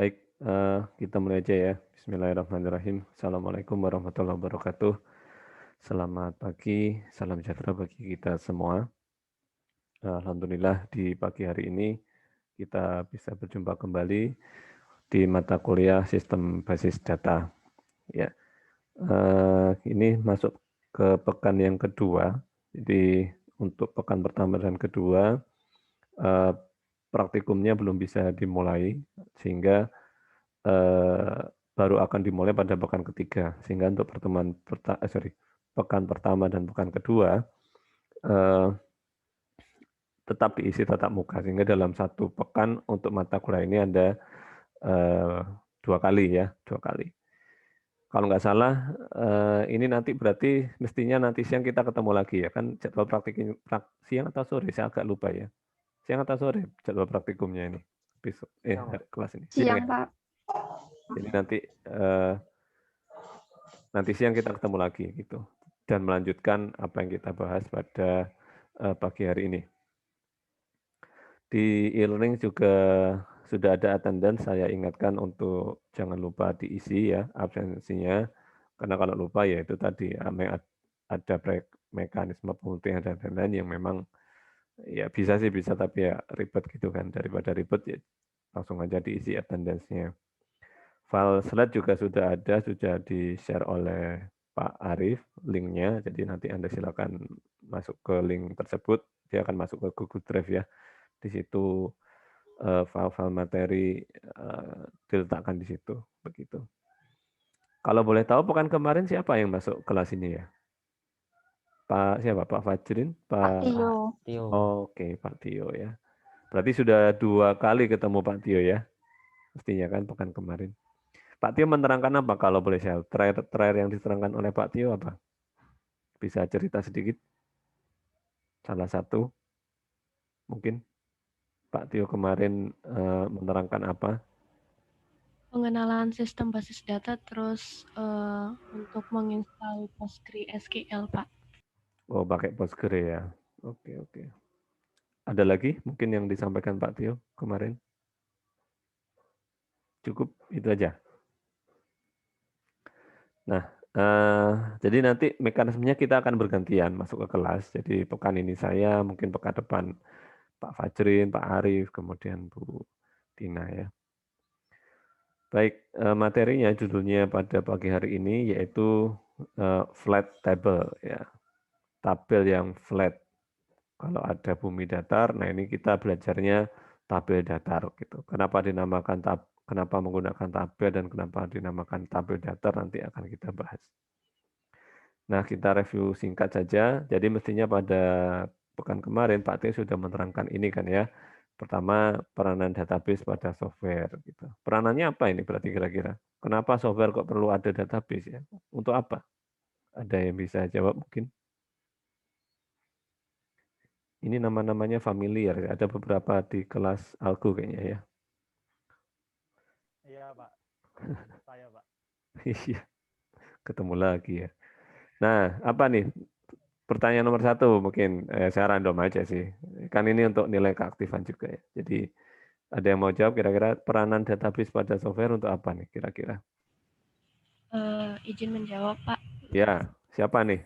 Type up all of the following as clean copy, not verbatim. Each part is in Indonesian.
Baik, kita mulai aja ya. Bismillahirrahmanirrahim. Assalamualaikum warahmatullahi wabarakatuh. Selamat pagi, salam sejahtera bagi kita semua. Alhamdulillah di pagi hari ini kita bisa berjumpa kembali di mata kuliah Sistem Basis Data. Ya, ini masuk ke pekan yang kedua. Jadi untuk pekan pertama dan kedua eh, praktikumnya belum bisa dimulai sehingga baru akan dimulai pada pekan ketiga. Sehingga untuk pekan pertama dan pekan kedua eh, tetap diisi tatap muka. Sehingga dalam satu pekan untuk mata kuliah ini ada eh, 2 kali ya, 2 kali. Kalau nggak salah, ini nanti berarti mestinya nanti siang kita ketemu lagi ya kan jadwal siang atau sore saya agak lupa ya. Siang atau sore jadwal praktikumnya ini besok kelas ini siang Siang, ya. Pak. Jadi nanti siang kita ketemu lagi gitu dan melanjutkan apa yang kita bahas pada pagi hari ini. Di e-learning juga sudah ada attendance, saya ingatkan untuk jangan lupa diisi ya absensinya, karena kalau lupa ya itu tadi ada mekanisme pemutihan dan lain-lain yang memang ya bisa sih bisa tapi ya ribet gitu kan, daripada ribet ya langsung aja diisi attendance-nya. File slide juga sudah ada, sudah di-share oleh Pak Arief linknya, jadi nanti Anda silakan masuk ke link tersebut, dia akan masuk ke Google Drive ya. Di situ file-file materi diletakkan di situ, begitu. Kalau boleh tahu pekan kemarin siapa yang masuk kelas ini ya? Pak siapa? Pak Fajrin? Pak Pak Tio. Oke, Pak Tio ya. Berarti sudah 2 kali ketemu Pak Tio ya, mestinya kan pekan kemarin. Pak Tio menerangkan apa kalau boleh saya? Terakhir yang diterangkan oleh Pak Tio apa? Bisa cerita sedikit? Salah satu mungkin Pak Tio kemarin menerangkan apa? Pengenalan sistem basis data, terus untuk menginstal PostgreSQL, Pak. Oh, pakai Postgre ya. Oke, oke. Ada lagi mungkin yang disampaikan Pak Tio kemarin? Cukup itu aja. Nah, jadi nanti mekanismenya kita akan bergantian masuk ke kelas. Jadi pekan ini saya, mungkin pekan depan Pak Fajrin, Pak Arief, kemudian Bu Tina ya. Baik, materinya judulnya pada pagi hari ini yaitu flat table ya, tabel yang flat. Kalau ada bumi datar, nah ini kita belajarnya tabel datar gitu. Kenapa menggunakan tabel dan kenapa dinamakan tabel datar nanti akan kita bahas. Nah, kita review singkat saja. Jadi mestinya pada pekan kemarin Pak Tio sudah menerangkan ini kan ya. Pertama, peranan database pada software gitu. Peranannya apa ini berarti kira-kira? Kenapa software kok perlu ada database ya? Untuk apa? Ada yang bisa jawab mungkin? Ini nama-namanya familiar ya. Ada beberapa di kelas Algo kayaknya ya. Iya, Pak. Saya, Pak. Iya, ketemu lagi ya. Nah, apa nih? Pertanyaan nomor 1 mungkin saya random aja sih. Kan ini untuk nilai keaktifan juga ya. Jadi ada yang mau jawab kira-kira peranan database pada software untuk apa nih kira-kira? Izin menjawab, Pak. Ya, siapa nih?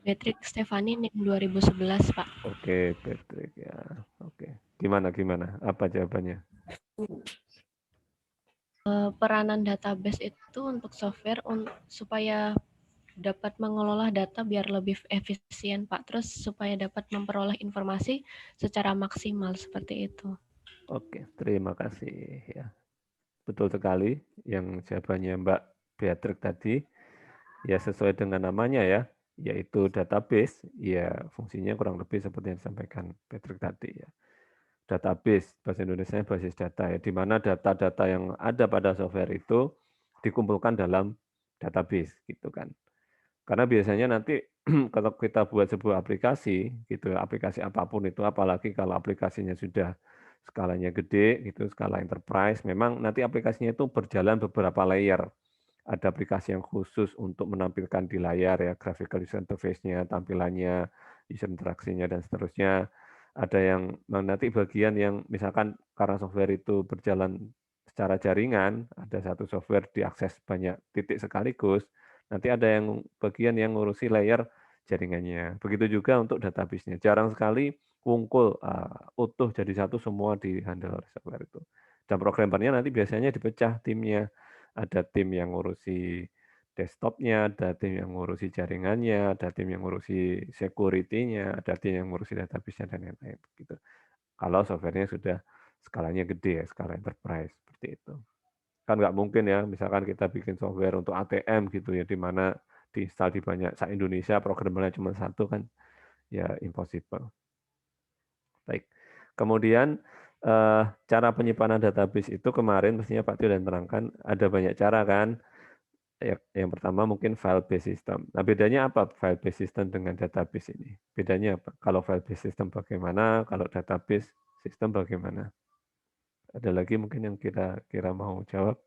Patrick Stefani, NIM 2011, Pak. Oke, Patrick ya. Oke. Gimana? Apa jawabannya? Peranan database itu untuk software supaya dapat mengelola data biar lebih efisien, Pak. Terus supaya dapat memperoleh informasi secara maksimal seperti itu. Oke, terima kasih ya. Betul sekali yang jawabannya Mbak Beatrix tadi. Ya sesuai dengan namanya ya, yaitu database. Ya fungsinya kurang lebih seperti yang disampaikan Patrick tadi ya. Database, bahasa Indonesia basis data ya, di mana data-data yang ada pada software itu dikumpulkan dalam database gitu kan. Karena biasanya nanti kalau kita buat sebuah aplikasi gitu, aplikasi apapun itu, apalagi kalau aplikasinya sudah skalanya gede gitu, skala enterprise, memang nanti aplikasinya itu berjalan beberapa layer. Ada aplikasi yang khusus untuk menampilkan di layar ya, graphical user interface-nya, tampilannya, user interaksinya dan seterusnya. ada yang nanti bagian yang misalkan karena software itu berjalan secara jaringan, ada satu software diakses banyak titik sekaligus, nanti ada yang bagian yang ngurusi layer jaringannya. Begitu juga untuk database-nya. Jarang sekali wungkul utuh jadi satu semua di handle oleh software itu. Dan programmernya nanti biasanya dipecah timnya. Ada tim yang ngurusi desktopnya, ada tim yang ngurusi jaringannya, ada tim yang ngurusi security-nya, ada tim yang ngurusi database-nya, dan lain-lain. Gitu. Kalau software-nya sudah skalanya gede ya, skala enterprise, seperti itu. Kan nggak mungkin ya, misalkan kita bikin software untuk ATM gitu ya, di mana diinstal di banyak, se-Indonesia programmernya cuma satu kan, ya impossible. Baik. Kemudian cara penyimpanan database itu kemarin mestinya Pak Tio dan terangkan, ada banyak cara kan. Yang pertama mungkin file based system. Nah, bedanya apa file based system dengan database ini? Bedanya apa? Kalau file based system bagaimana? Kalau database system bagaimana? Ada lagi mungkin yang kira-kira mau jawab?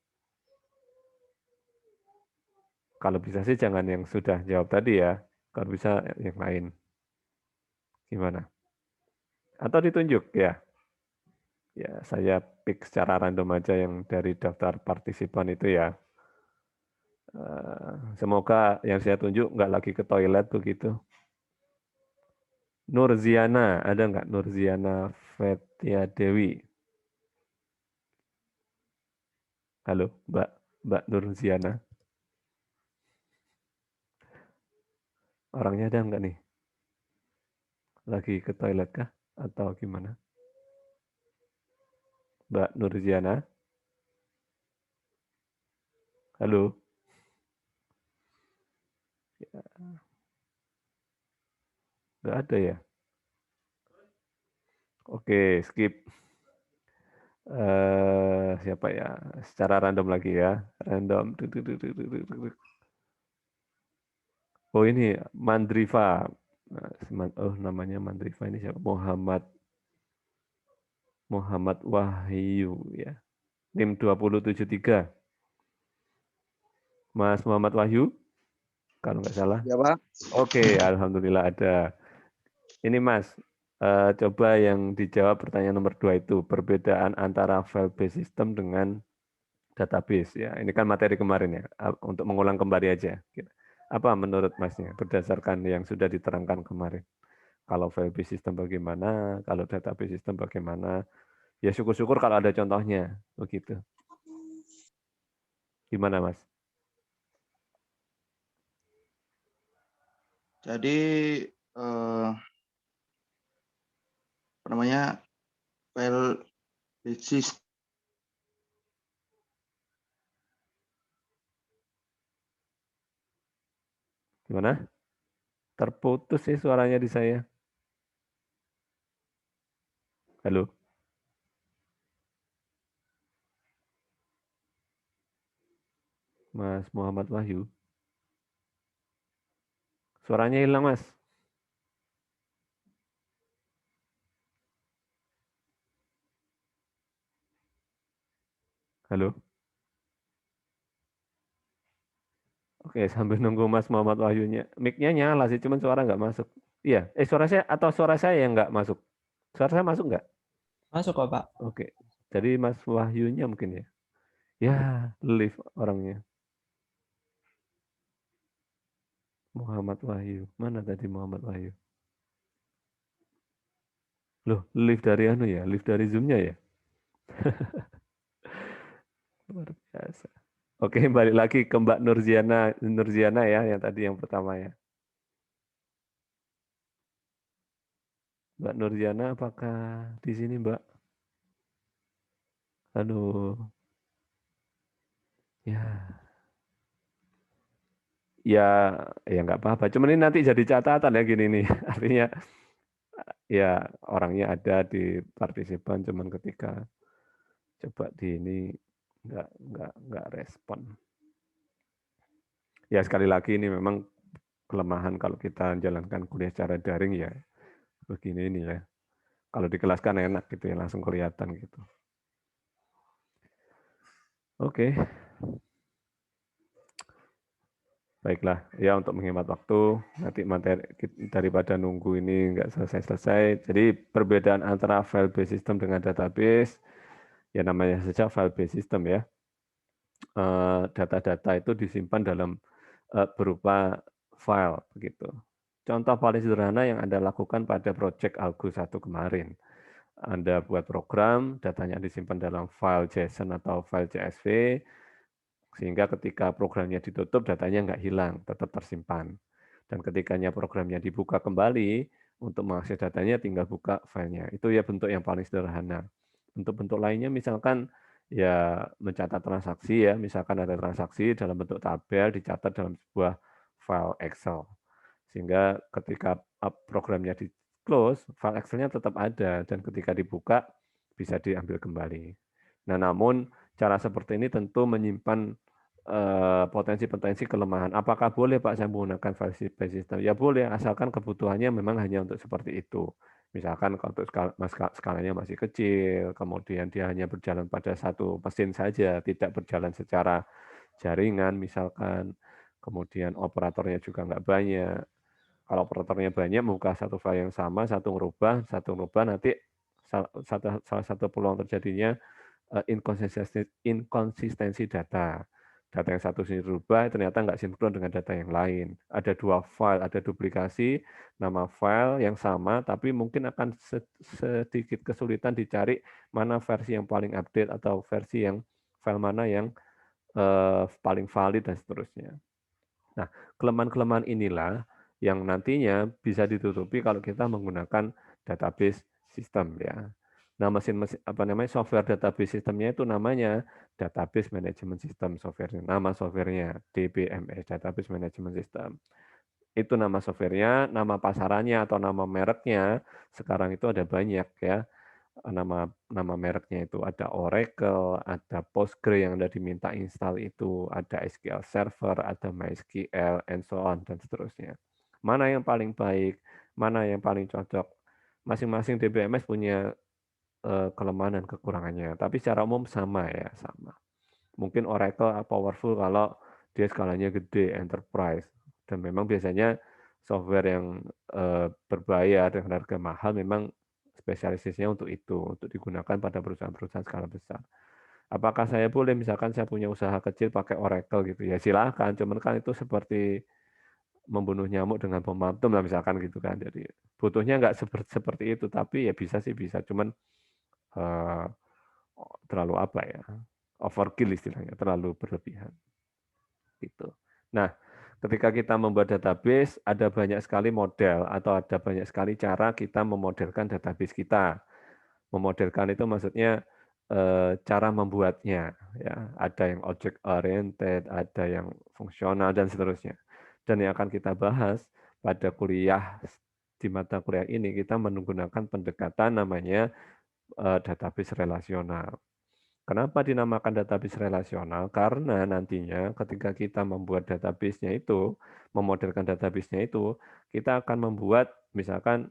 Kalau bisa sih jangan yang sudah jawab tadi ya. Kalau bisa yang lain. Gimana? Atau ditunjuk ya? Ya, saya pick secara random aja yang dari daftar partisipan itu ya. Semoga yang saya tunjuk nggak lagi ke toilet begitu. Nurziana, ada nggak Nurziana Fetia Dewi? Halo, Mbak Nurziana. Orangnya ada nggak nih? Lagi ke toilet kah? Atau gimana? Mbak Nurziana? Halo? Nggak ada ya? Oke, skip. Siapa ya? Secara random lagi ya. Random. Oh ini Mandriva. Oh namanya Mandriva ini siapa? Muhammad Wahyu ya. NIM 2073. Mas Muhammad Wahyu, kalau nggak salah. Ya, Pak. Oke, alhamdulillah ada. Ini Mas, coba yang dijawab pertanyaan nomor 2 itu, perbedaan antara file based system dengan database. Ya, ini kan materi kemarin ya, untuk mengulang kembali aja. Apa menurut Masnya, berdasarkan yang sudah diterangkan kemarin? Kalau file based system bagaimana, kalau database system bagaimana? Ya syukur-syukur kalau ada contohnya, begitu. Gimana Mas? Jadi apa namanya file basis Gimana? Terputus sih suaranya di saya. Halo? Mas Muhammad Wahyu. Suaranya hilang, Mas. Halo? Oke, sambil nunggu Mas Muhammad Wahyunya. Mic-nya nyala sih, cuman suara nggak masuk. Iya, suara saya atau suara saya yang nggak masuk? Suara saya masuk nggak? Masuk kok, Pak. Oke, jadi Mas Wahyunya mungkin ya. Ya, live orangnya. Muhammad Wahyu. Mana tadi Muhammad Wahyu? Loh, live dari anu ya? Live dari Zoom-nya ya? Luar biasa. Oke, balik lagi ke Mbak Nurziana ya, yang tadi yang pertama ya. Mbak Nurziana, apakah di sini Mbak? Aduh, ya, ya, ya nggak apa-apa. Cuman ini nanti jadi catatan ya gini nih. Artinya ya orangnya ada di partisipan, cuman ketika coba di ini nggak respon. Ya sekali lagi ini memang kelemahan kalau kita jalankan kuliah secara daring ya begini ini ya. Kalau di kelas kan enak gitu ya, langsung kelihatan gitu. Oke. Baiklah, ya untuk menghemat waktu, nanti materi daripada nunggu ini nggak selesai-selesai. Jadi perbedaan antara file based system dengan database, ya namanya saja file based system ya. Data-data itu disimpan dalam berupa file begitu. Contoh paling sederhana yang Anda lakukan pada project Algo 1 kemarin. Anda buat program, datanya disimpan dalam file JSON atau file CSV, sehingga ketika programnya ditutup, datanya nggak hilang, tetap tersimpan. Dan ketikanya programnya dibuka kembali, untuk mengakses datanya tinggal buka filenya. Itu ya bentuk yang paling sederhana. Bentuk-bentuk lainnya misalkan ya mencatat transaksi ya, misalkan ada transaksi dalam bentuk tabel dicatat dalam sebuah file Excel. Sehingga ketika programnya di close, file Excel-nya tetap ada dan ketika dibuka bisa diambil kembali. Nah, namun cara seperti ini tentu menyimpan potensi-potensi kelemahan. Apakah boleh Pak saya menggunakan file based system? Ya boleh, asalkan kebutuhannya memang hanya untuk seperti itu. Misalkan kalau untuk skalanya masih kecil, kemudian dia hanya berjalan pada satu mesin saja, tidak berjalan secara jaringan misalkan, kemudian operatornya juga nggak banyak. Kalau operatornya banyak, membuka satu file yang sama, satu ngerubah, nanti salah satu peluang terjadinya inkonsistensi data. Data yang satu sini dirubah, ternyata nggak sinkron dengan data yang lain. Ada dua file, ada duplikasi, nama file yang sama, tapi mungkin akan sedikit kesulitan dicari mana versi yang paling update atau versi yang file mana yang paling valid dan seterusnya. Nah, kelemahan-kelemahan inilah yang nantinya bisa ditutupi kalau kita menggunakan database system ya. Nah, software database sistemnya itu namanya Database Management System software. Nama softwarenya DBMS, Database Management System. Itu nama softwarenya, nama pasarannya atau nama mereknya sekarang itu ada banyak ya. Nama mereknya itu ada Oracle, ada Postgre yang Anda diminta install itu, ada SQL Server, ada MySQL, and so on, dan seterusnya. Mana yang paling baik, mana yang paling cocok. Masing-masing DBMS punya kelemahan dan kekurangannya, tapi secara umum sama ya, sama. Mungkin Oracle powerful kalau dia skalanya gede, enterprise, dan memang biasanya software yang berbayar dengan harga mahal memang spesialisasinya untuk itu, untuk digunakan pada perusahaan-perusahaan skala besar. Apakah saya boleh, misalkan saya punya usaha kecil pakai Oracle gitu, ya silahkan, cuman kan itu seperti membunuh nyamuk dengan bom atom lah misalkan gitu kan. Jadi butuhnya nggak seperti itu, tapi ya bisa sih bisa, cuman terlalu apa ya, overkill istilahnya, terlalu berlebihan. Gitu. Nah, ketika kita membuat database, ada banyak sekali model atau ada banyak sekali cara kita memodelkan database kita. Memodelkan itu maksudnya cara membuatnya. Ya, ada yang object oriented, ada yang fungsional dan seterusnya. Dan yang akan kita bahas pada kuliah di mata kuliah ini kita menggunakan pendekatan namanya database relasional. Kenapa dinamakan database relasional? Karena nantinya ketika kita membuat database-nya itu, memodelkan database-nya itu, kita akan membuat misalkan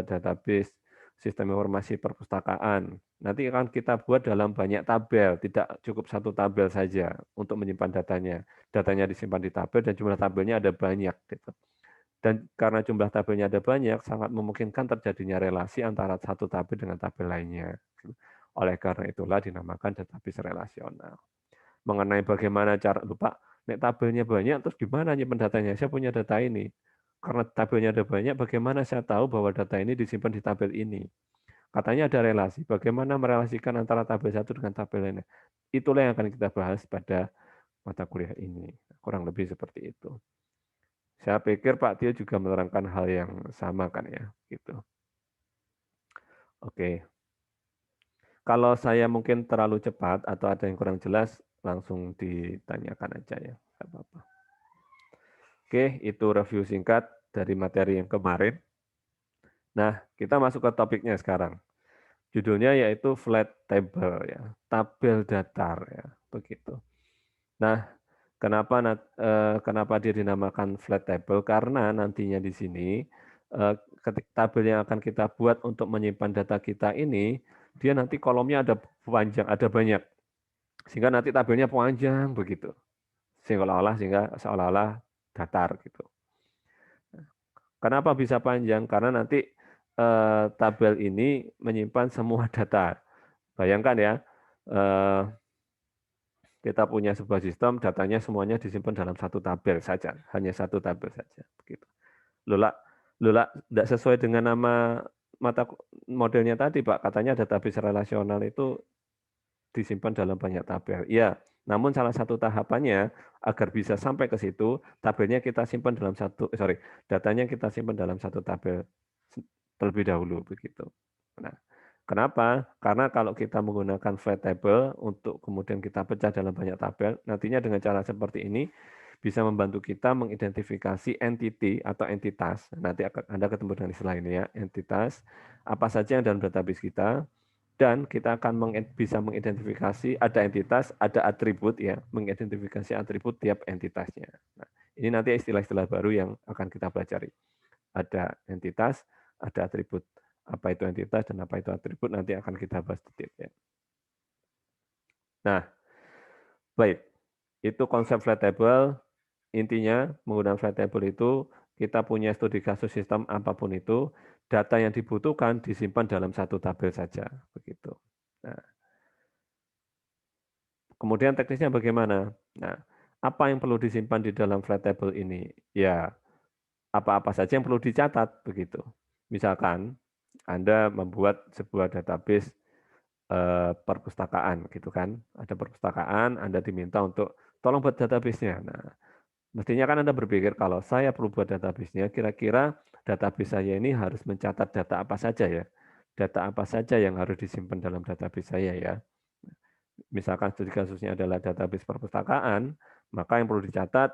database sistem informasi perpustakaan. Nanti akan kita buat dalam banyak tabel, tidak cukup satu tabel saja untuk menyimpan datanya. Datanya disimpan di tabel dan jumlah tabelnya ada banyak. Gitu. Dan karena jumlah tabelnya ada banyak, sangat memungkinkan terjadinya relasi antara satu tabel dengan tabel lainnya. Oleh karena itulah dinamakan database relasional. Mengenai bagaimana cara, lupa, nek tabelnya banyak, terus gimana nyimpen datanya? Saya punya data ini. Karena tabelnya ada banyak, bagaimana saya tahu bahwa data ini disimpan di tabel ini? Katanya ada relasi. Bagaimana merelasikan antara tabel satu dengan tabel lainnya? Itulah yang akan kita bahas pada mata kuliah ini. Kurang lebih seperti itu. Saya pikir Pak Tio juga menerangkan hal yang sama kan ya, gitu. Oke. Kalau saya mungkin terlalu cepat atau ada yang kurang jelas, langsung ditanyakan aja ya, nggak apa-apa. Oke, itu review singkat dari materi yang kemarin. Nah, kita masuk ke topiknya sekarang. Judulnya yaitu flat table ya, tabel datar ya, begitu. Nah, kenapa dia dinamakan flat table? Karena nantinya di sini tabel yang akan kita buat untuk menyimpan data kita ini, dia nanti kolomnya ada panjang, ada banyak. Sehingga nanti tabelnya panjang begitu. Sehingga seolah-olah datar gitu. Kenapa bisa panjang? Karena nanti tabel ini menyimpan semua data. Bayangkan ya, kita punya sebuah sistem, datanya semuanya disimpan dalam satu tabel saja, hanya satu tabel saja. Begitu. Lola, tidak sesuai dengan nama mata modelnya tadi, Pak. Katanya database relasional itu disimpan dalam banyak tabel. Iya, namun salah satu tahapannya agar bisa sampai ke situ, tabelnya kita simpan dalam datanya kita simpan dalam satu tabel terlebih dahulu begitu. Nah, kenapa? Karena kalau kita menggunakan flat table untuk kemudian kita pecah dalam banyak tabel, nantinya dengan cara seperti ini bisa membantu kita mengidentifikasi entity atau entitas. Nanti Anda ketemu dengan istilah ini ya, entitas apa saja yang dalam database kita, dan kita akan bisa mengidentifikasi ada entitas, ada atribut ya, mengidentifikasi atribut tiap entitasnya. Nah, ini nanti istilah-istilah baru yang akan kita pelajari. Ada entitas, ada atribut. Apa itu entitas dan apa itu atribut nanti akan kita bahas detail ya. Nah, baik. Itu konsep flat table. Intinya menggunakan flat table itu kita punya studi kasus sistem apapun itu, data yang dibutuhkan disimpan dalam satu tabel saja, begitu. Nah, kemudian teknisnya bagaimana? Nah, apa yang perlu disimpan di dalam flat table ini? Ya, apa-apa saja yang perlu dicatat, begitu. Misalkan Anda membuat sebuah database perpustakaan, gitu kan? Ada perpustakaan, Anda diminta untuk tolong buat database-nya. Nah, mestinya kan Anda berpikir kalau saya perlu buat database-nya, kira-kira database saya ini harus mencatat data apa saja ya? Data apa saja yang harus disimpan dalam database saya ya? Misalkan studi kasusnya adalah database perpustakaan, maka yang perlu dicatat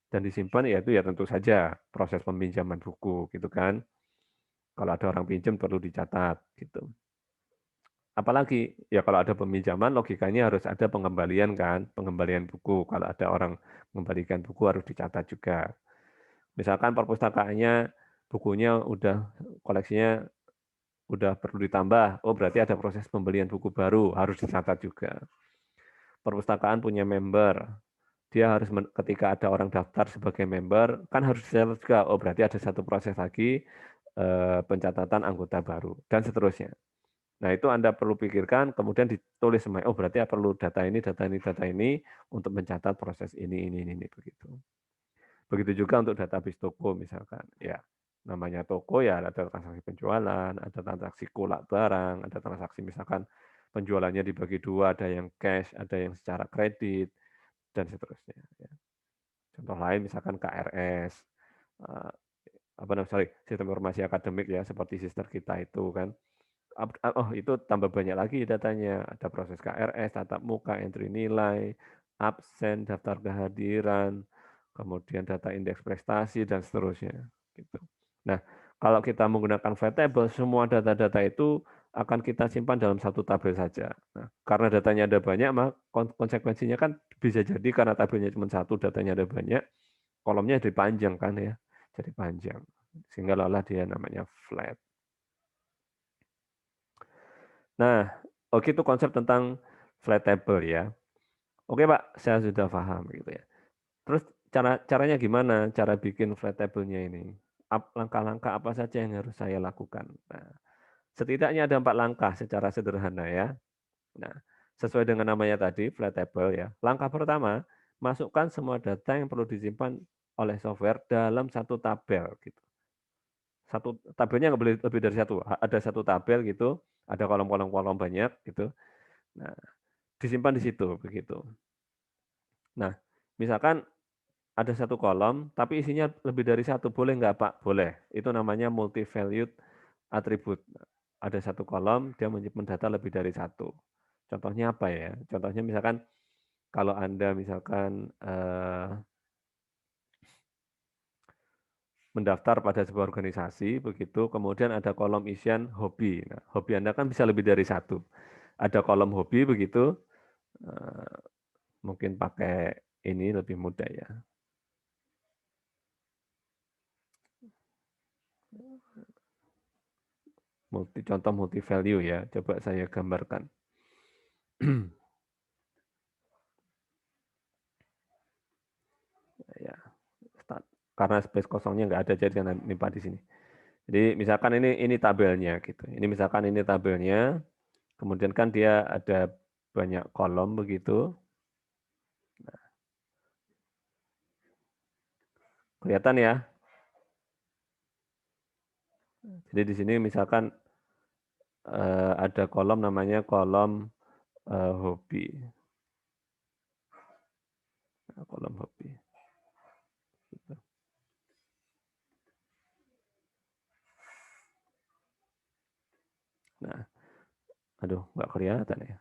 dan disimpan yaitu ya tentu saja proses peminjaman buku gitu kan. Kalau ada orang pinjam perlu dicatat gitu. Apalagi ya kalau ada peminjaman logikanya harus ada pengembalian kan, pengembalian buku. Kalau ada orang mengembalikan buku harus dicatat juga. Misalkan perpustakaannya bukunya udah koleksinya udah perlu ditambah, oh berarti ada proses pembelian buku baru harus dicatat juga. Perpustakaan punya member, dia harus ketika ada orang daftar sebagai member kan harus dicatat juga, oh berarti ada satu proses lagi pencatatan anggota baru dan seterusnya. Nah, itu Anda perlu pikirkan, kemudian ditulis semua. Oh, berarti perlu data ini, data ini, data ini untuk mencatat proses ini, begitu. Begitu juga untuk database toko misalkan. Ya, namanya toko ya ada transaksi penjualan, ada transaksi kulak barang, ada transaksi misalkan penjualannya dibagi dua, ada yang cash, ada yang secara kredit, dan seterusnya. Ya. Contoh lain misalkan KRS, sistem informasi akademik ya, seperti sister kita itu kan. Oh itu tambah banyak lagi datanya, ada proses KRS, tatap muka, entry nilai, absen, daftar kehadiran, kemudian data indeks prestasi dan seterusnya. Gitu. Nah, kalau kita menggunakan flat table, semua data-data itu akan kita simpan dalam satu tabel saja. Nah, karena datanya ada banyak, maka konsekuensinya kan bisa jadi karena tabelnya cuma satu, datanya ada banyak, kolomnya jadi panjang kan ya, jadi panjang. Sehingga lelah dia namanya flat. Nah, oke itu konsep tentang flat table ya. Oke Pak, saya sudah paham gitu ya. Terus caranya gimana? Cara bikin flat table-nya ini? Langkah-langkah apa saja yang harus saya lakukan? Nah, setidaknya ada 4 langkah secara sederhana ya. Nah, sesuai dengan namanya tadi, flat table ya. Langkah pertama, masukkan semua data yang perlu disimpan oleh software dalam satu tabel gitu. Satu tabelnya nggak boleh lebih dari satu. Ada satu tabel gitu, ada kolom-kolom banyak gitu. Nah, disimpan di situ begitu. Nah, misalkan ada satu kolom, tapi isinya lebih dari satu, boleh nggak Pak? Boleh. Itu namanya multi-valued attribute. Ada satu kolom, dia menyimpan data lebih dari satu. Contohnya apa ya? Contohnya misalkan kalau Anda misalkan mendaftar pada sebuah organisasi, begitu, kemudian ada kolom isian hobi. Nah, hobi Anda kan bisa lebih dari satu. Ada kolom hobi begitu, mungkin pakai ini lebih mudah ya. Contoh multi value ya, coba saya gambarkan. Ya, karena space kosongnya nggak ada, jadi jangan nimpa di sini. Jadi misalkan ini tabelnya gitu. Ini misalkan ini tabelnya, kemudian kan dia ada banyak kolom begitu. Kelihatan ya? Jadi di sini misalkan ada kolom namanya kolom hobi. Nah, kolom hobi. Gitu. Nah, aduh, nggak kelihatan ya.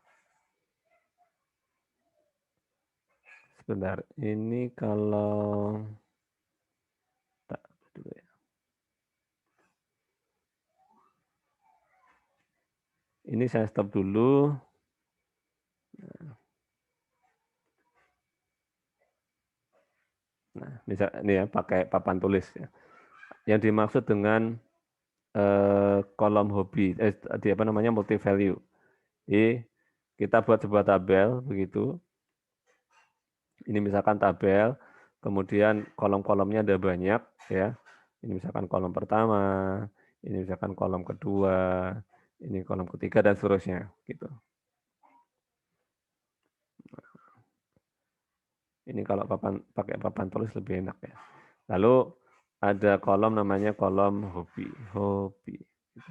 Sebentar, ini kalau tak dulu ya. Ini saya stop dulu. Nah, misal ini ya pakai papan tulis ya. Yang dimaksud dengan kolom hobi, di apa namanya multi value. Jadi kita buat sebuah tabel begitu. Ini misalkan tabel, kemudian kolom-kolomnya ada banyak ya. Ini misalkan kolom pertama, ini misalkan kolom kedua, ini kolom ketiga dan seterusnya gitu. Ini kalau pakai papan tulis lebih enak ya. Lalu ada kolom namanya kolom hobi. Gitu.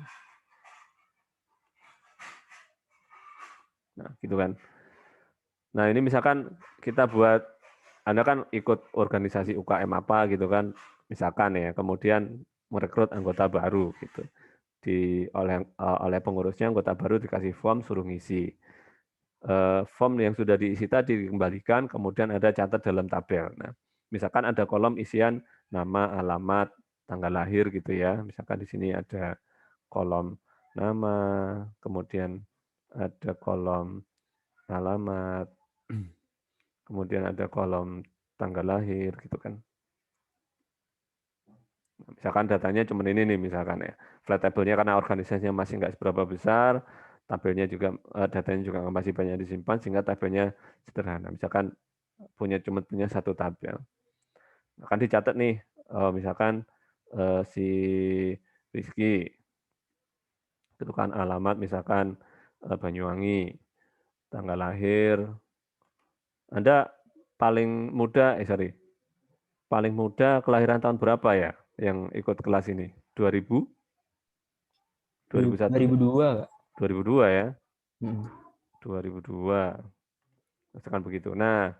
Nah, gitu kan. Nah, ini misalkan kita buat, Anda kan ikut organisasi UKM apa gitu kan, misalkan ya, kemudian merekrut anggota baru gitu. Oleh pengurusnya anggota baru dikasih form suruh ngisi. Form yang sudah diisi tadi dikembalikan, kemudian ada catat dalam tabel. Nah, misalkan ada kolom isian nama, alamat, tanggal lahir gitu ya. Misalkan di sini ada kolom nama, kemudian ada kolom alamat, kemudian ada kolom tanggal lahir gitu kan. Misalkan datanya cuma ini nih misalkan ya. Flat table-nya karena organisasinya masih nggak seberapa besar, tabelnya juga datanya juga masih banyak disimpan sehingga tabelnya sederhana. Misalkan cuma punya satu tabel. Akan dicatat nih, misalkan si Rizky itu kan alamat misalkan Banyuwangi, tanggal lahir. Anda paling muda kelahiran tahun berapa ya yang ikut kelas ini? 2000? 2001? 2002, Kak. 2002 ya? 2002. Hmm. Misalkan begitu. Nah,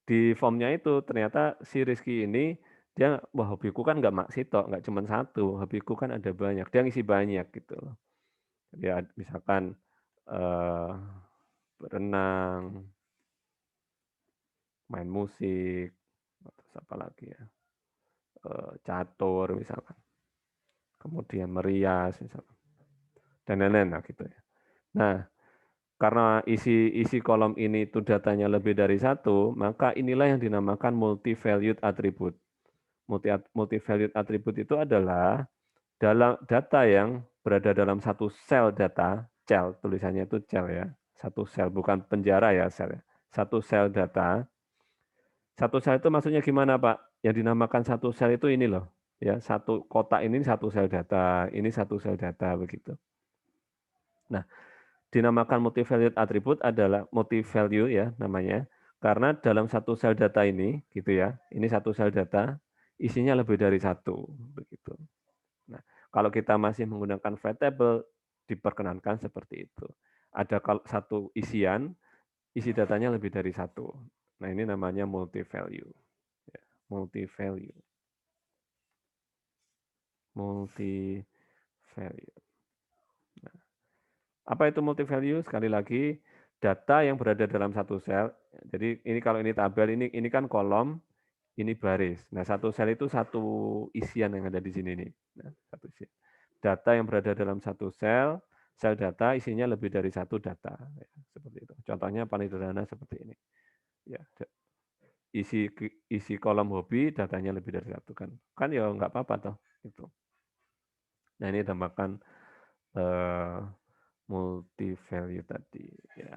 di formnya itu ternyata si Rizky ini dia wah hobiku kan nggak maksitok, nggak cuma satu, hobiku kan ada banyak. Dia ngisi banyak gitu loh. Dia misalkan berenang, main musik, terus apa lagi ya, catur misalkan, kemudian merias misalkan, dan lain-lain lah gitu ya. Nah, karena isi kolom ini itu datanya lebih dari satu, maka inilah yang dinamakan multi-valued attribute. Multi-valued attribute itu adalah dalam data yang berada dalam satu sel data, cell, tulisannya itu cell ya, satu sel, bukan penjara ya sel ya, satu sel data. Satu sel itu maksudnya gimana Pak? Yang dinamakan satu sel itu ini loh, ya satu kotak ini satu sel data, ini satu sel data begitu. Nah, dinamakan multi-valued attribute adalah multi-value ya namanya, karena dalam satu sel data ini gitu ya, ini satu sel data isinya lebih dari satu begitu. Nah, kalau kita masih menggunakan flat table diperkenankan seperti itu. Ada satu isian, isi datanya lebih dari satu. Nah, ini namanya multi-value. Ya, multi-value. Multi-value. Nah, apa itu multi-value? Sekali lagi, data yang berada dalam satu sel. Jadi ini kalau ini tabel, ini kan kolom, ini baris. Nah, satu sel itu satu isian yang ada di sini nih. Nah, satu isian. Data yang berada dalam satu sel data isinya lebih dari satu data. Ya, seperti itu. Contohnya paling sederhana seperti ini. Ya, isi kolom hobi datanya lebih dari satu kan. Kan ya nggak apa-apa toh. Itu. Nah ini tambahkan multi value tadi. Ya.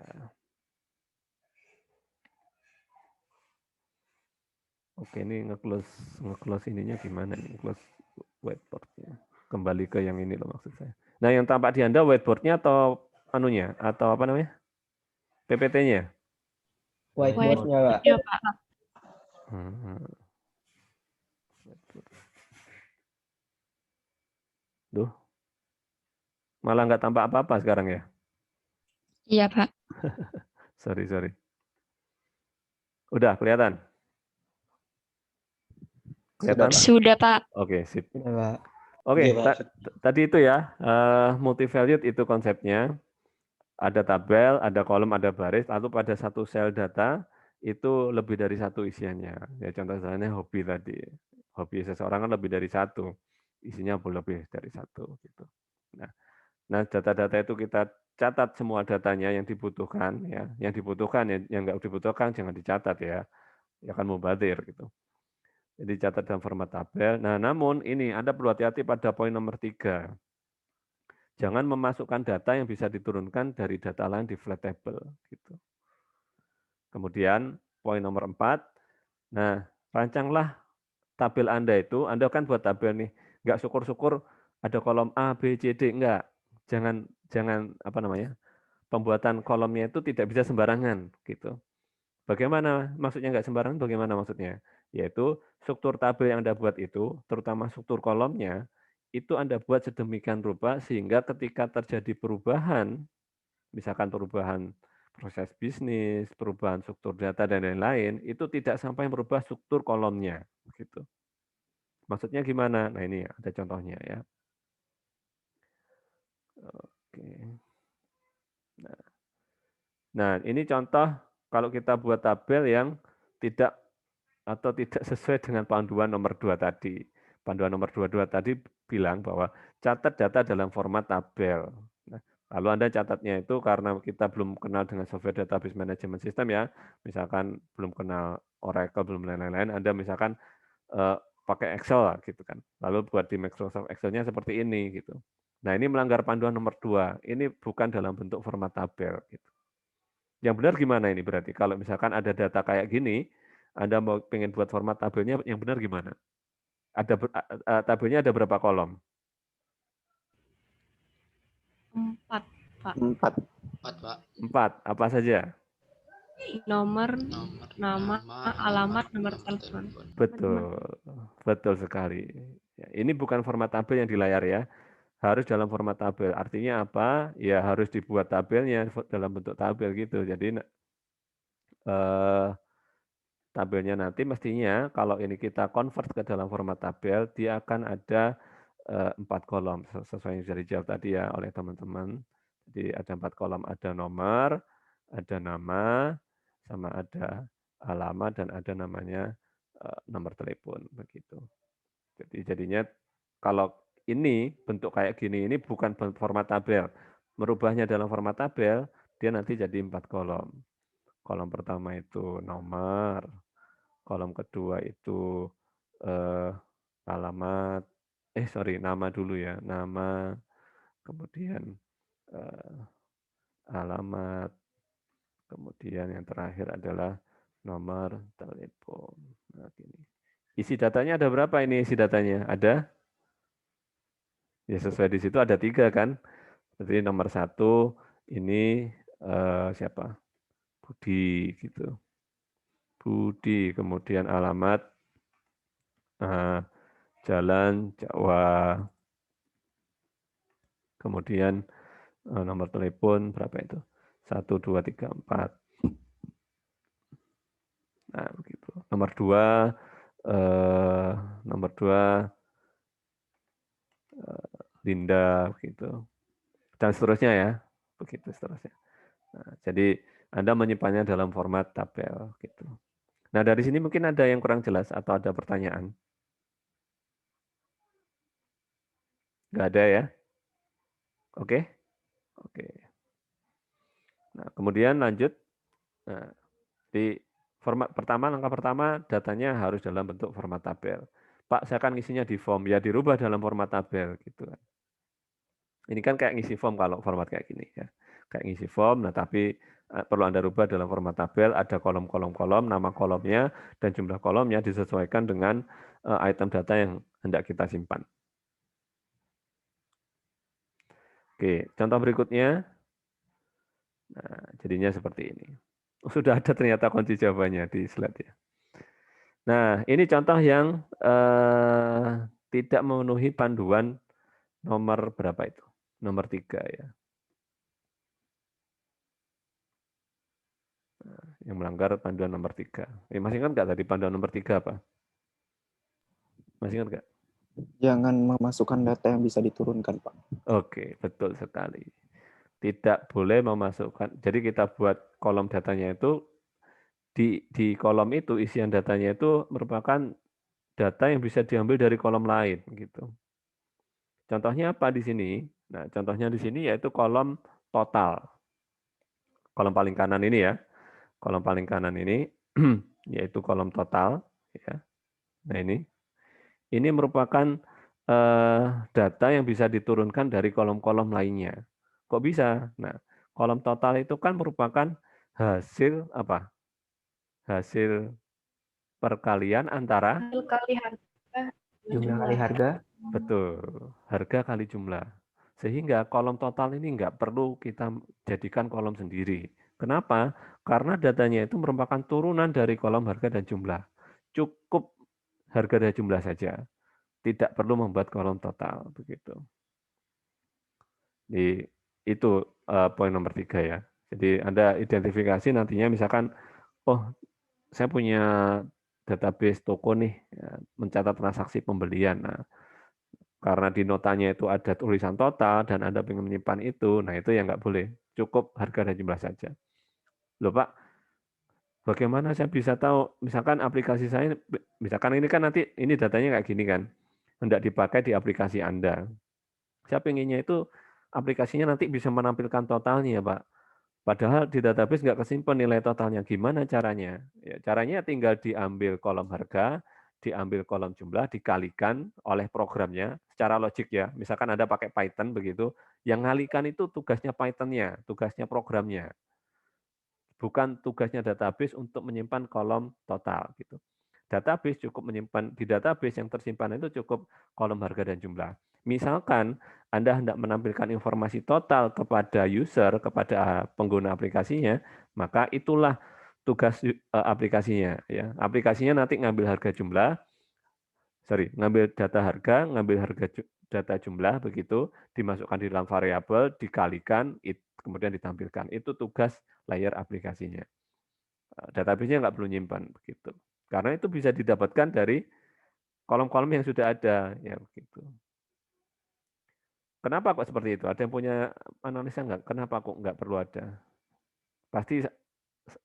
Oke, ini nge-close ininya gimana nih? Close whiteboard-nya. Kembali ke yang ini loh maksud saya. Nah, yang tampak di Anda whiteboard-nya atau anunya? Atau apa namanya? PPT-nya? Whiteboard-nya, Pak. Ya, Pak. Duh, malah nggak tampak apa-apa sekarang ya? Iya, Pak. Sorry. Udah kelihatan? Kelihatan? Sudah, Sudah, Pak. Pak. Oke, sip. Sudah, Pak. Oke, Iya, Pak. tadi itu ya, multi-valued itu konsepnya. Ada tabel, ada kolom, ada baris, lalu pada satu sel data itu lebih dari satu isiannya. Ya contoh misalnya hobi tadi. Hobi seseorang kan lebih dari satu. Isinya lebih dari satu gitu. Nah, data-data itu kita catat semua datanya yang dibutuhkan ya. Yang dibutuhkan yang nggak dibutuhkan jangan dicatat ya. Ya kan mubazir gitu. Jadi catat dalam format tabel. Nah, namun ini Anda perlu hati-hati pada poin nomor 3. Jangan memasukkan data yang bisa diturunkan dari data lain di flat table. Gitu. Kemudian poin nomor 4, nah rancanglah tabel Anda itu, Anda kan buat tabel nih, nggak syukur-syukur ada kolom A, B, C, D, enggak. Jangan apa namanya, pembuatan kolomnya itu tidak bisa sembarangan. Gitu. Bagaimana maksudnya nggak sembarangan, bagaimana maksudnya? Yaitu struktur tabel yang Anda buat itu, terutama struktur kolomnya, itu Anda buat sedemikian rupa sehingga ketika terjadi perubahan, misalkan perubahan proses bisnis, perubahan struktur data, dan lain-lain, itu tidak sampai merubah struktur kolomnya. Gitu. Maksudnya gimana? Nah ini ada contohnya ya. Oke. Nah ini contoh kalau kita buat tabel yang tidak sesuai dengan panduan nomor 2 tadi. Panduan nomor 22 tadi bilang bahwa catat data dalam format tabel. Nah, lalu Anda catatnya itu karena kita belum kenal dengan software database management system ya, misalkan belum kenal Oracle, belum lain-lain, Anda misalkan pakai Excel lah, gitu kan. Lalu buat di Microsoft Excel-nya seperti ini gitu. Nah, ini melanggar panduan nomor 2. Ini bukan dalam bentuk format tabel gitu. Yang benar gimana ini berarti? Kalau misalkan ada data kayak gini, Anda mau pengen buat format tabelnya, yang benar gimana? Tabelnya ada berapa kolom? 4, Pak. 4. 4. Apa saja? Nomor, nama, alamat, nomor telepon. Betul sekali. Ya, ini bukan format tabel yang di layar ya. Harus dalam format tabel. Artinya apa? Ya harus dibuat tabelnya dalam bentuk tabel gitu. Jadi tabelnya nanti mestinya kalau ini kita convert ke dalam format tabel, dia akan ada 4 kolom sesuai yang sudah dijawab tadi ya oleh teman-teman. Jadi ada 4 kolom, ada nomor, ada nama, sama ada alamat dan ada namanya nomor telepon begitu. Jadi jadinya kalau ini bentuk kayak gini ini bukan format tabel. Merubahnya dalam format tabel, dia nanti jadi 4 kolom. Kolom pertama itu nomor, kolom kedua itu alamat, nama dulu ya, nama, kemudian alamat, kemudian yang terakhir adalah nomor telepon. Nah, gini. Isi datanya ada berapa ini isi datanya? Ada? Ya sesuai di situ ada 3 kan? Jadi nomor 1 ini siapa? Budi gitu. Budi, kemudian alamat Jalan Jawa, kemudian nomor telepon berapa itu? 1, 2, 3, 4. Nah, begitu. Nomor 2 Linda begitu. Dan seterusnya ya. Begitu seterusnya. Nah, jadi Anda menyimpannya dalam format tabel gitu. Nah, dari sini mungkin ada yang kurang jelas atau ada pertanyaan? Nggak ada ya? Oke? Oke. Nah, kemudian lanjut. Nah, di format pertama, langkah pertama datanya harus dalam bentuk format tabel. Pak, saya kan ngisinya di form, ya dirubah dalam format tabel gitu kan. Ini kan kayak ngisi form kalau format kayak gini ya. kayak ngisi form. Nah, tapi perlu Anda rubah dalam format tabel, ada kolom-kolom, nama kolomnya dan jumlah kolomnya disesuaikan dengan item data yang hendak kita simpan. Oke, contoh berikutnya. Nah, jadinya seperti ini. Sudah ada ternyata kunci jawabannya di slide ya. Nah, ini contoh yang tidak memenuhi panduan nomor berapa itu? Nomor 3 ya. Nah, yang melanggar panduan nomor 3. Masih ingat nggak tadi panduan nomor 3 apa? Masih ingat nggak? Jangan memasukkan data yang bisa diturunkan, Pak. Oke, betul sekali. Tidak boleh memasukkan. Jadi kita buat kolom datanya itu di kolom itu isian datanya itu merupakan data yang bisa diambil dari kolom lain gitu. Contohnya apa di sini? Nah, contohnya di sini yaitu kolom total. Kolom paling kanan ini ya. Kolom paling kanan ini yaitu kolom total ya. Nah, ini merupakan data yang bisa diturunkan dari kolom-kolom lainnya. Kok bisa? Nah, kolom total itu kan merupakan hasil apa? Hasil perkalian antara Kali harga. Jumlah kali harga. betul, harga kali jumlah. Sehingga kolom total ini nggak perlu kita jadikan kolom sendiri. Kenapa? Karena datanya itu merupakan turunan dari kolom harga dan jumlah. Cukup harga dan jumlah saja. Tidak perlu membuat kolom total begitu. Itu poin nomor 3 ya. Jadi Anda identifikasi nantinya misalkan, oh saya punya database toko nih, ya, mencatat transaksi pembelian. Nah, karena di notanya itu ada tulisan total dan Anda ingin menyimpan itu, nah itu yang nggak boleh. Cukup harga dan jumlah saja. Loh Pak, bagaimana saya bisa tahu, misalkan aplikasi saya, misalkan ini kan nanti, ini datanya kayak gini kan, hendak dipakai di aplikasi Anda. Saya pengennya itu aplikasinya nanti bisa menampilkan totalnya, Pak. Padahal di database nggak kesimpan nilai totalnya. Gimana caranya? Ya, caranya tinggal diambil kolom harga, diambil kolom jumlah, dikalikan oleh programnya secara logik ya. Misalkan Anda pakai Python begitu, yang ngalikan itu tugasnya Python-nya, tugasnya programnya. Bukan tugasnya database untuk menyimpan kolom total gitu. Database cukup menyimpan, di database yang tersimpan itu cukup kolom harga dan jumlah. Misalkan Anda hendak menampilkan informasi total kepada user, kepada pengguna aplikasinya, maka itulah tugas aplikasinya. Ya. Aplikasinya nanti ngambil harga jumlah, ngambil data harga, ngambil harga data jumlah, begitu, dimasukkan di dalam variabel, dikalikan, kemudian ditampilkan. Itu tugas layer aplikasinya. Database-nya nggak perlu nyimpan, begitu. Karena itu bisa didapatkan dari kolom-kolom yang sudah ada, ya begitu. Kenapa kok seperti itu? Ada yang punya analisa nggak? Kenapa kok nggak perlu ada? Pasti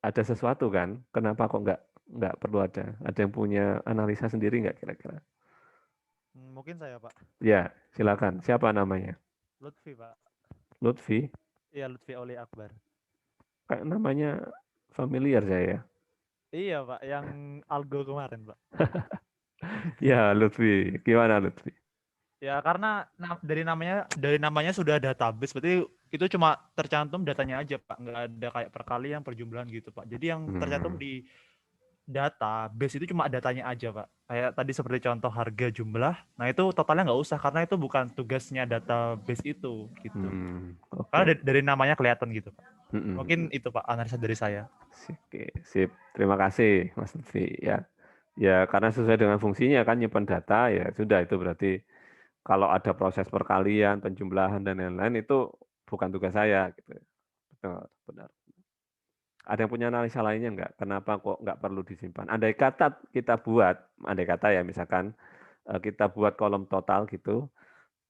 ada sesuatu kan? Kenapa kok nggak perlu ada? Ada yang punya analisa sendiri nggak kira-kira? Mungkin saya, Pak. Ya, silakan. Siapa namanya? Lutfi, Pak. Lutfi? Iya, Lutfi Oli Akbar. Kayak namanya familiar saya. Iya, Pak. Yang algo kemarin, Pak. Ya, Lutfi. Gimana Lutfi? Ya, karena dari namanya sudah database, berarti itu cuma tercantum datanya aja, Pak. Nggak ada kayak perkalian, perjumlahan gitu, Pak. Jadi yang tercantum di database itu cuma datanya aja, Pak. Kayak tadi seperti contoh harga jumlah, nah itu totalnya nggak usah karena itu bukan tugasnya database itu, gitu. Okay. Karena dari namanya kelihatan gitu, Pak. Mungkin itu, Pak, analisa dari saya. Oke, sip. Terima kasih, Mas Lutfi. Ya, ya karena sesuai dengan fungsinya kan nyimpan data, ya sudah itu berarti kalau ada proses perkalian, penjumlahan dan lain-lain itu bukan tugas saya, gitu. Betul, benar. Ada yang punya analisa lainnya enggak? Kenapa kok enggak perlu disimpan? Andai kata kita buat, andai kata ya misalkan kita buat kolom total gitu,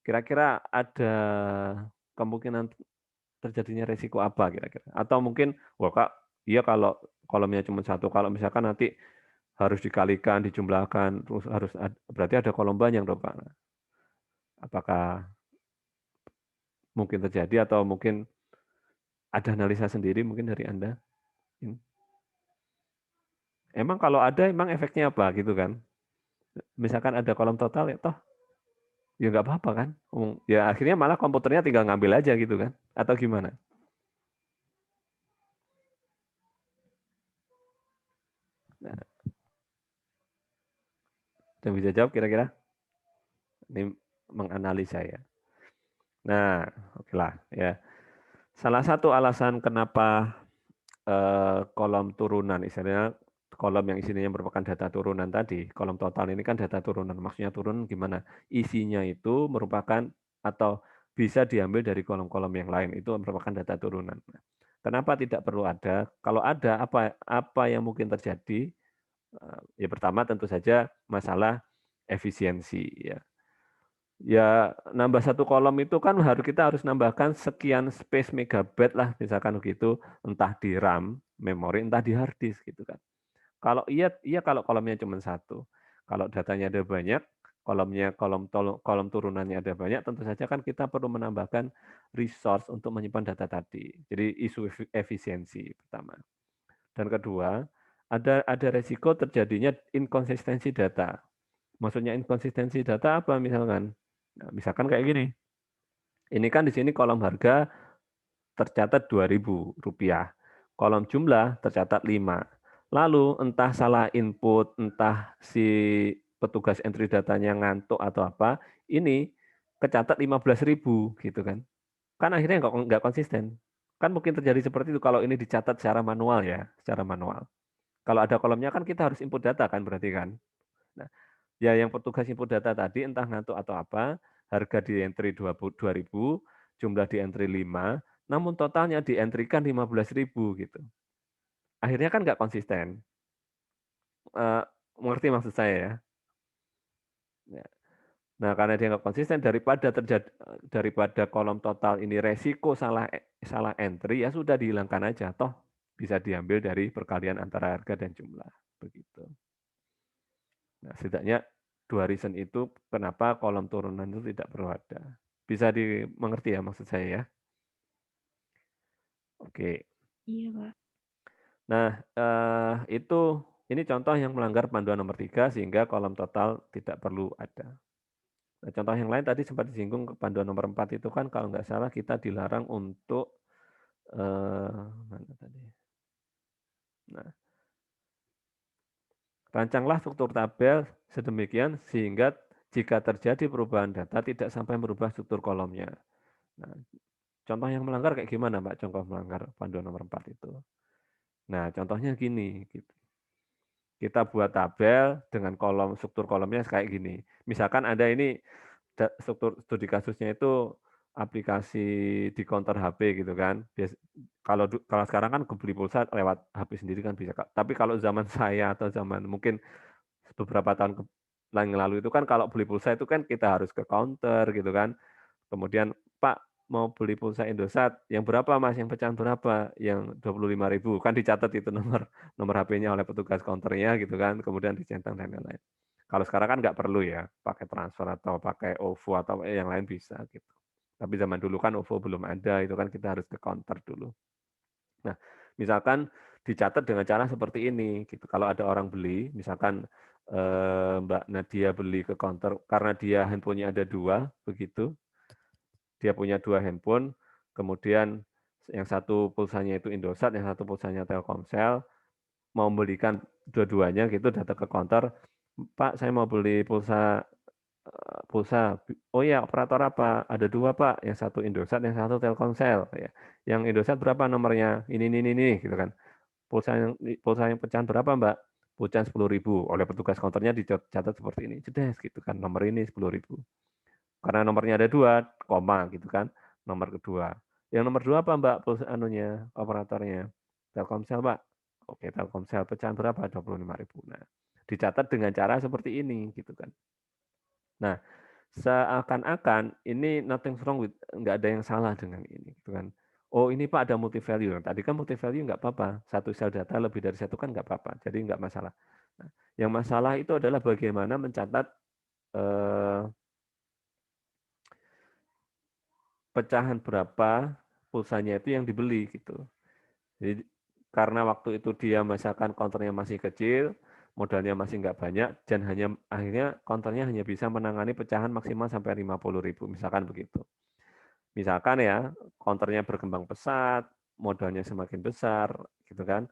kira-kira ada kemungkinan terjadinya resiko apa kira-kira? Atau mungkin, wah Kak, iya kalau kolomnya cuma satu, kalau misalkan nanti harus dikalikan, dijumlahkan, terus harus berarti ada kolom banyak dong Pak. Apakah mungkin terjadi atau mungkin ada analisa sendiri mungkin dari Anda? Emang kalau ada, emang efeknya apa gitu kan? Misalkan ada kolom total ya toh, ya nggak apa-apa kan? Ya akhirnya malah komputernya tinggal ngambil aja gitu kan? Atau gimana? Ada yang bisa jawab kira-kira? Ini menganalisa ya. Nah, oke lah ya. Salah satu alasan kenapa kolom turunan, istilahnya kolom yang isinya merupakan data turunan tadi, kolom total ini kan data turunan. Maksudnya turun gimana? Isinya itu merupakan atau bisa diambil dari kolom-kolom yang lain. Itu merupakan data turunan. Kenapa tidak perlu ada? Kalau ada, apa yang mungkin terjadi? Ya pertama tentu saja masalah efisiensi ya. Ya nambah satu kolom itu kan kita harus nambahkan sekian space megabyte lah misalkan begitu, entah di RAM, memori, entah di hard disk gitu kan. Kalau iya kalau kolomnya cuma satu. Kalau datanya ada banyak, kolom turunannya ada banyak, tentu saja kan kita perlu menambahkan resource untuk menyimpan data tadi. Jadi isu efisiensi pertama. Dan kedua, ada resiko terjadinya inkonsistensi data. Maksudnya inkonsistensi data apa misalkan? Nah, misalkan kayak gini. Ini kan di sini kolom harga tercatat Rp2.000. Kolom jumlah tercatat 5. Lalu entah salah input, entah si petugas entry datanya ngantuk atau apa, ini kecatat 15.000 gitu kan. Kan akhirnya nggak konsisten. Kan mungkin terjadi seperti itu kalau ini dicatat secara manual ya, secara manual. Kalau ada kolomnya kan kita harus input data kan berarti kan. Nah, ya yang petugas input data tadi entah ngantuk atau apa, harga di entry 2.000, jumlah di entry 5, namun totalnya di entry-kan 15.000 gitu. Akhirnya kan nggak konsisten. Mengerti maksud saya ya? Ya. Nah, karena dia nggak konsisten, daripada kolom total ini resiko salah entry, ya sudah dihilangkan aja. Toh bisa diambil dari perkalian antara harga dan jumlah. Begitu. Nah, setidaknya 2 reason itu kenapa kolom turunan itu tidak perlu ada. Bisa dimengerti ya maksud saya ya? Oke. Iya, Pak. Nah, ini contoh yang melanggar panduan nomor 3 sehingga kolom total tidak perlu ada. Nah, contoh yang lain tadi sempat disinggung ke panduan nomor 4 itu kan kalau nggak salah kita dilarang untuk mana tadi? Nah, rancanglah struktur tabel sedemikian sehingga jika terjadi perubahan data tidak sampai merubah struktur kolomnya. Nah, contoh yang melanggar kayak gimana, Pak? Contoh melanggar panduan nomor 4 itu. Nah, contohnya gini. Gitu. Kita buat tabel dengan struktur kolomnya kayak gini. Misalkan ada ini struktur studi kasusnya itu aplikasi di counter HP gitu kan. Kalau sekarang kan beli pulsa lewat HP sendiri kan bisa. Tapi kalau zaman saya atau zaman mungkin beberapa tahun yang lalu itu kan kalau beli pulsa itu kan kita harus ke counter gitu kan. Kemudian Pak mau beli pulsa Indosat yang berapa Mas? Yang pecahan berapa? Yang 25.000. Kan dicatat itu nomor HP-nya oleh petugas counternya gitu kan. Kemudian dicentang dan lain-lain. Kalau sekarang kan nggak perlu ya pakai transfer atau pakai OVO atau yang lain bisa gitu. Tapi zaman dulu kan OVO belum ada, itu kan kita harus ke counter dulu. Nah, misalkan dicatat dengan cara seperti ini gitu. Kalau ada orang beli, misalkan Mbak Nadia beli ke counter karena dia handphonenya ada 2 begitu. Dia punya 2 handphone, kemudian yang satu pulsanya itu Indosat, yang satu pulsanya Telkomsel, mau belikan dua-duanya gitu datang ke counter, Pak saya mau beli pulsa, oh ya operator apa? Ada 2 Pak, yang satu Indosat, yang satu Telkomsel. Ya. Yang Indosat berapa nomornya? Ini gitu kan. Pulsa yang pecahan berapa Mbak? Pecahan 10.000. Oleh petugas counternya dicatat seperti ini. Jedes gitu kan, nomor ini 10.000. Karena nomornya ada 2, koma gitu kan. Nomor kedua. Yang nomor 2 apa Mbak operatornya? Telkomsel Pak. Oke, Telkomsel pecahan berapa? 25.000. Nah, dicatat dengan cara seperti ini gitu kan. Nah, seakan-akan ini nothing wrong with, nggak ada yang salah dengan ini gitu kan. Oh ini Pak ada multi value. Tadi kan multi value nggak apa-apa. Satu sel data lebih dari satu kan nggak apa-apa. Jadi nggak masalah. Nah, yang masalah itu adalah bagaimana mencatat pecahan berapa pulsanya itu yang dibeli gitu. Jadi karena waktu itu dia misalkan counternya masih kecil, modalnya masih nggak banyak, dan akhirnya counternya hanya bisa menangani pecahan maksimal sampai 50.000, misalkan begitu. Misalkan ya, counternya berkembang pesat, modalnya semakin besar, gitu kan.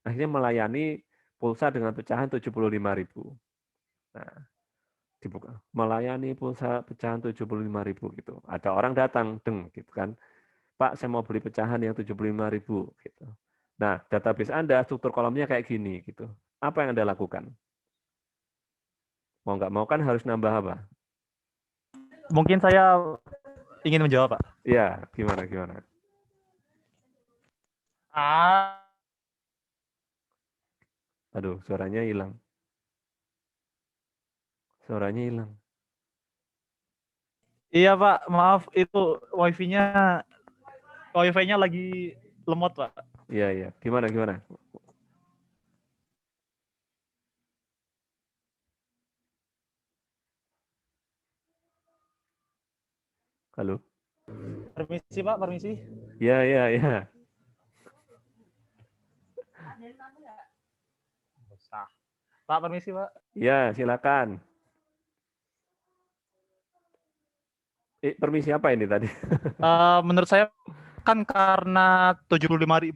Akhirnya melayani pulsa dengan pecahan 75.000. Nah, dibuka, melayani pulsa pecahan 75.000 gitu. Ada orang datang, gitu kan. Pak, saya mau beli pecahan yang 75.000 gitu. Nah, database Anda struktur kolomnya kayak gini gitu. Apa yang Anda lakukan? Mau nggak mau kan harus nambah apa? Mungkin saya ingin menjawab, Pak. Iya, gimana? Aduh, suaranya hilang. Iya, Pak. Maaf, itu wifi-nya lagi lemot, Pak. Iya. Gimana? Halo? Permisi, Pak. Permisi. Iya. Pak, permisi, Pak. Iya, silakan. Permisi apa ini tadi? Menurut saya kan karena 75.000.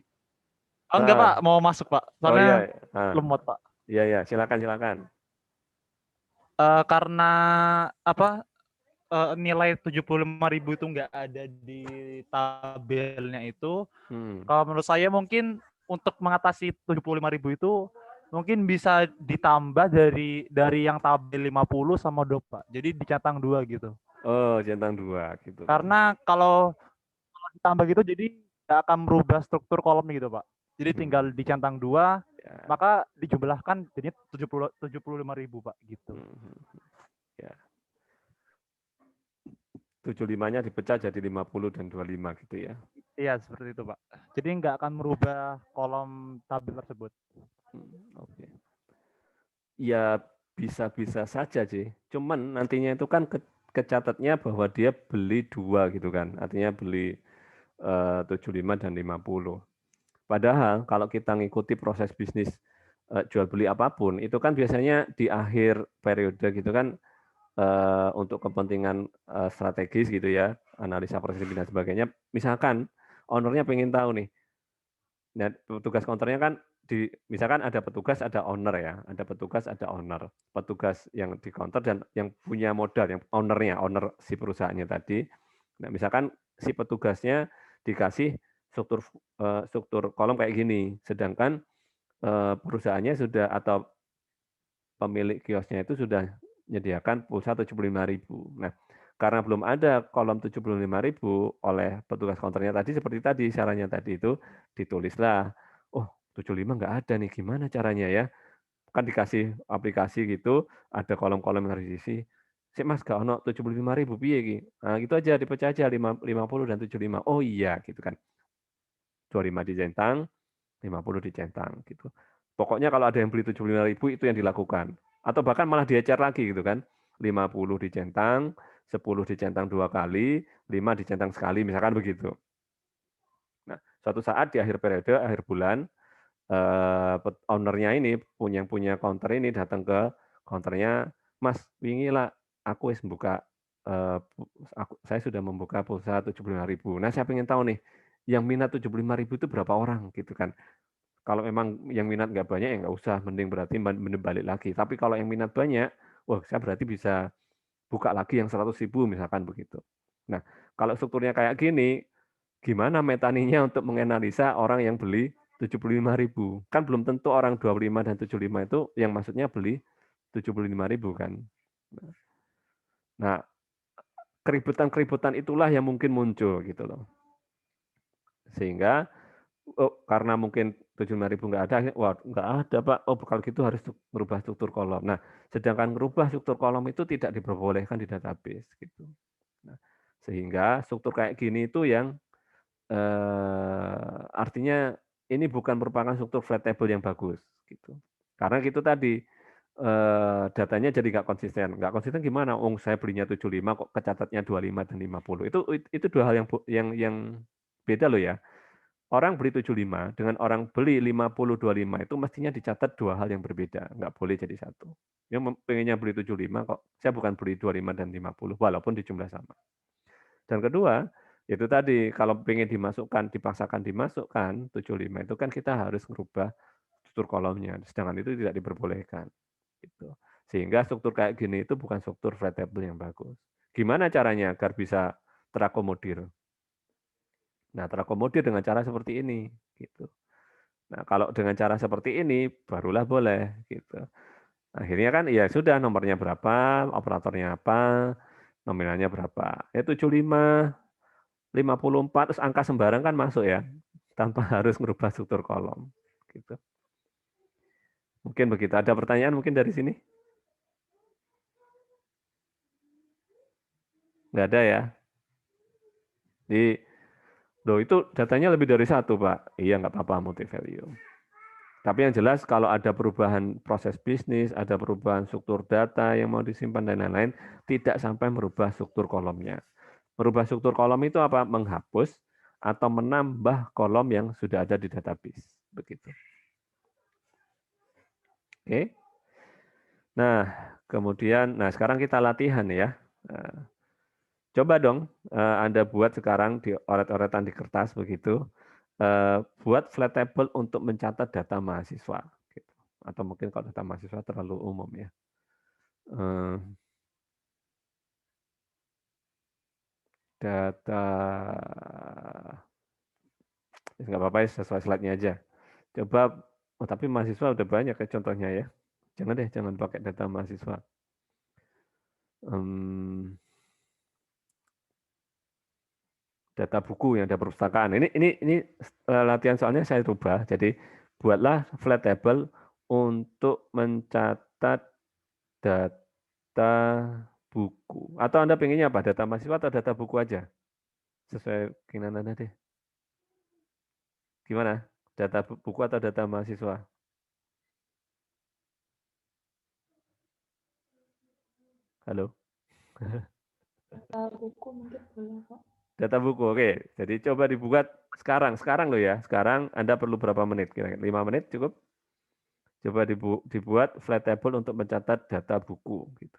Enggak, Pak. Mau masuk, Pak. Soalnya lemot, Pak. Iya, silakan. Karena apa? Nilai 75.000 itu nggak ada di tabelnya itu. Kalau menurut saya mungkin untuk mengatasi 75.000 itu mungkin bisa ditambah dari yang tabel 50 sama 2, Pak. Jadi dicentang 2 gitu. Oh, centang 2 gitu. Karena kalau ditambah gitu jadi nggak akan merubah struktur kolomnya gitu, Pak. Jadi tinggal dicentang 2, maka dijumlahkan jadi 75.000, Pak, gitu. Ya. 75-nya dipecah jadi 50 dan 25 gitu ya. Iya, seperti itu, Pak. Jadi nggak akan merubah kolom tabel tersebut. Oke. Ya, bisa saja sih. Cuman nantinya itu kan kecatatnya bahwa dia beli 2 gitu kan. Artinya beli 75 dan 50. Padahal kalau kita ngikuti proses bisnis jual beli apapun, itu kan biasanya di akhir periode gitu kan, untuk kepentingan strategis gitu ya, analisa proses dan sebagainya. Misalkan ownernya pengen tahu nih, nah, petugas counternya kan misalkan ada petugas, ada owner ya, ada petugas, ada owner. Petugas yang di counter dan yang punya modal, yang owner si perusahaannya tadi. Nah, misalkan si petugasnya dikasih struktur kolom kayak gini, sedangkan perusahaannya sudah atau pemilik kiosnya itu sudah menyediakan pulsa 75.000. Nah, karena belum ada kolom 75.000 oleh petugas counternya tadi, seperti tadi sarannya tadi itu ditulislah, oh 75 nggak ada nih, gimana caranya ya? Kan dikasih aplikasi gitu, ada kolom-kolom yang harus diisi. Sik Mas, gak ono 75.000 piye iki? Nah, gitu aja dipecah aja 50 dan 75. Oh iya gitu kan. 25 dicentang, 50 dicentang gitu. Pokoknya kalau ada yang beli 75.000 itu yang dilakukan. Atau bahkan malah diecer lagi gitu kan. 50 dicentang, 10 dicentang 2 kali, 5 dicentang sekali, misalkan begitu. Nah, suatu saat di akhir periode, akhir bulan, ownernya ini, yang punya counter ini datang ke counternya, Mas, wingi lah, aku wis buka, saya sudah membuka pulsa 75.000. Nah, saya pengen tahu nih, yang minat 75.000 itu berapa orang gitu kan. Kalau memang yang minat nggak banyak, ya nggak usah, mending berarti mending balik lagi. Tapi kalau yang minat banyak, wah saya berarti bisa buka lagi yang 100.000 misalkan begitu. Nah, kalau strukturnya kayak gini, gimana metaninya untuk menganalisa orang yang beli 75.000? Kan belum tentu orang 25 dan 75 itu yang maksudnya beli 75.000 kan. Nah, keributan-keributan itulah yang mungkin muncul gitu loh. Sehingga karena mungkin 75.000 nggak ada, wah nggak ada Pak, oh kalau gitu harus merubah struktur kolom. Nah, sedangkan merubah struktur kolom itu tidak diperbolehkan di database gitu. Nah, sehingga struktur kayak gini itu yang artinya ini bukan merupakan struktur flat table yang bagus gitu. Karena gitu tadi datanya jadi nggak konsisten. Nggak konsisten gimana? Saya belinya 75 kok kecatatnya 25 dan 50. Itu dua hal yang beda loh ya. Orang beli 75 dengan orang beli 50-25 itu mestinya dicatat dua hal yang berbeda, nggak boleh jadi satu. Yang pengennya beli 75 kok, saya bukan beli 25 dan 50, walaupun di jumlah sama. Dan kedua, itu tadi, kalau pengen dipaksakan dimasukkan 75 itu kan kita harus merubah struktur kolomnya, sedangkan itu tidak diperbolehkan. Gitu. Sehingga struktur kayak gini itu bukan struktur flettable yang bagus. Gimana caranya agar bisa terakomodir? Nah, terakomodir dengan cara seperti ini, gitu. Nah, kalau dengan cara seperti ini, barulah boleh, gitu. Akhirnya kan, ya sudah, nomornya berapa, operatornya apa, nominalnya berapa. Ya 75, 54, terus angka sembarang kan masuk ya, tanpa harus merubah struktur kolom. Gitu. Mungkin begitu. Ada pertanyaan mungkin dari sini? Nggak ada ya? Loh, itu datanya lebih dari satu, Pak. Iya, nggak apa-apa, multi value. Tapi yang jelas kalau ada perubahan proses bisnis, ada perubahan struktur data yang mau disimpan dan lain-lain, tidak sampai merubah struktur kolomnya. Merubah struktur kolom itu apa? Menghapus atau menambah kolom yang sudah ada di database. Begitu. Oke. Nah, kemudian, sekarang kita latihan ya. Coba dong Anda buat sekarang di oret-oretan di kertas begitu. Buat flat table untuk mencatat data mahasiswa. Gitu. Atau mungkin kalau data mahasiswa terlalu umum ya. Data, nggak apa-apa ya, sesuai slide-nya aja. Coba, tapi mahasiswa udah banyak ya contohnya ya. Jangan pakai data mahasiswa. Data buku yang ada perpustakaan. Ini latihan soalnya saya rubah. Jadi buatlah flat table untuk mencatat data buku. Atau Anda pengennya apa? Data mahasiswa atau data buku aja? Sesuai keinginan Anda deh. Gimana? Data buku atau data mahasiswa? Halo? Data buku mungkin boleh, Pak. Data buku, oke. Jadi coba dibuat sekarang loh ya. Sekarang Anda perlu berapa menit? Kira-kira 5 menit cukup? Coba dibuat flat table untuk mencatat data buku. Gitu.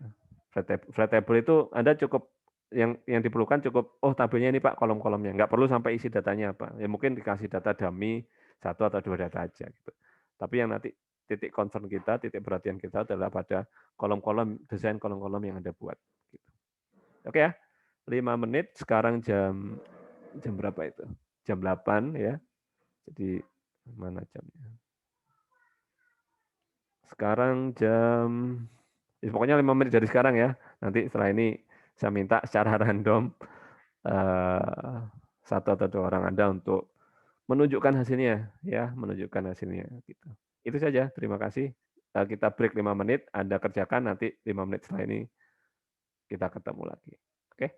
Flat table itu Anda cukup, yang diperlukan cukup, tabelnya ini Pak, kolom-kolomnya. Nggak perlu sampai isi datanya apa. Ya mungkin dikasih data dummy, 1 atau 2 data aja. Gitu. Tapi yang nanti titik concern kita, titik perhatian kita adalah pada kolom-kolom, desain kolom-kolom yang Anda buat. Gitu. Oke ya? 5 menit, sekarang jam berapa itu? Jam 8 ya. Jadi mana jamnya? Sekarang pokoknya 5 menit dari sekarang ya. Nanti setelah ini saya minta secara random satu atau 2 orang Anda untuk menunjukkan hasilnya ya, menunjukkan hasilnya gitu. Itu saja, terima kasih. Kita break 5 menit, Anda kerjakan, nanti 5 menit setelah ini kita ketemu lagi. Oke?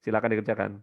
Silakan dikerjakan.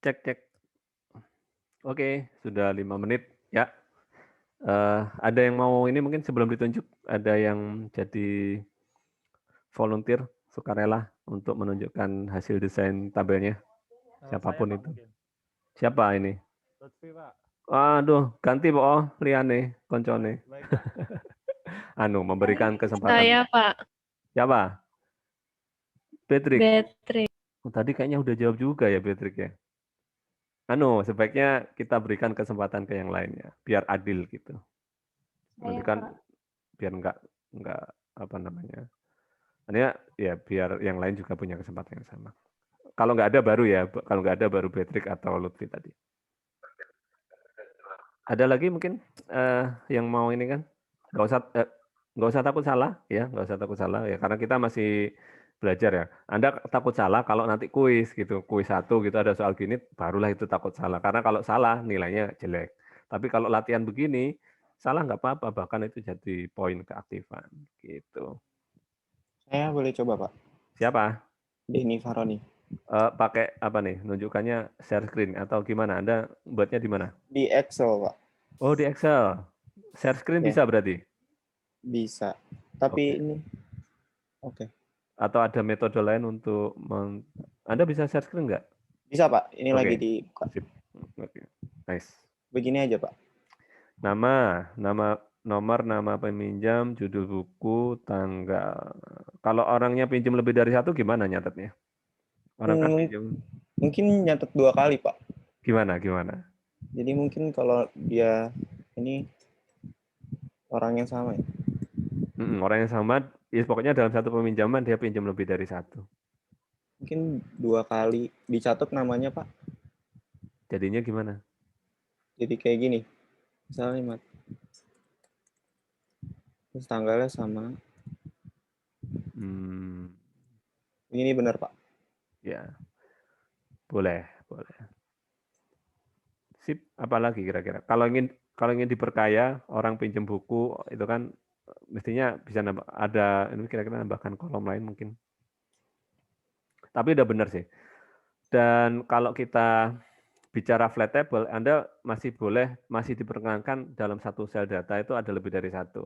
Cek. Oke, sudah 5 menit ya. Ada yang mau ini mungkin sebelum ditunjuk, ada yang jadi volunteer sukarela untuk menunjukkan hasil desain tabelnya, siapapun Saya, Pak, itu. mungkin. Siapa ini? Lutfi, Pak. Aduh, ganti po, liane, koncone. Baik, Pak. Memberikan kesempatan. Saya, Pak. Siapa? Patrick. Patrick. Tadi kayaknya udah jawab juga ya Patrick ya. Sebaiknya kita berikan kesempatan ke yang lainnya, biar adil gitu. Menunjukkan biar enggak apa namanya. Ya biar yang lain juga punya kesempatan yang sama. Kalau nggak ada baru ya, kalau nggak ada baru Patrick atau Lutfi tadi. Ada lagi mungkin yang mau ini kan? Nggak usah takut salah ya, nggak usah takut salah ya, karena kita masih belajar ya. Anda takut salah kalau nanti kuis gitu, kuis 1 gitu ada soal gini, barulah itu takut salah. Karena kalau salah nilainya jelek. Tapi kalau latihan begini, salah nggak apa-apa, bahkan itu jadi poin keaktifan gitu. Saya boleh coba, Pak. Siapa? Denny Faroni. Pakai apa nih? Nunjukannya share screen atau gimana? Anda buatnya di mana? Di Excel, Pak. Oh, di Excel. Share screen Ya. bisa berarti? Bisa. Tapi Oke. ini oke. Atau ada metode lain untuk Anda bisa share screen nggak? Bisa, Pak. Ini Oke. lagi dibuka. Sip. Oke. Nice. Begini aja, Pak. Nomor, nama peminjam, judul buku, tanggal. Kalau orangnya pinjam lebih dari 1 gimana nyatetnya? Orang kan pinjam. Mungkin nyatet 2 kali, Pak. Gimana? Jadi mungkin kalau dia ini orang yang sama ya. Orang yang sama, ya pokoknya dalam satu peminjaman dia pinjam lebih dari 1. Mungkin 2 kali dicatat namanya, Pak. Jadinya gimana? Jadi kayak gini. Misalnya, terus tanggalnya sama. Ini benar, Pak. Ya. Boleh. Sip, apalagi kira-kira? Kalau ingin diperkaya, orang pinjam buku itu kan mestinya bisa ini kira-kira nambahkan kolom lain mungkin. Tapi udah benar sih. Dan kalau kita bicara flat table, Anda masih diperkenankan dalam satu sel data itu ada lebih dari 1.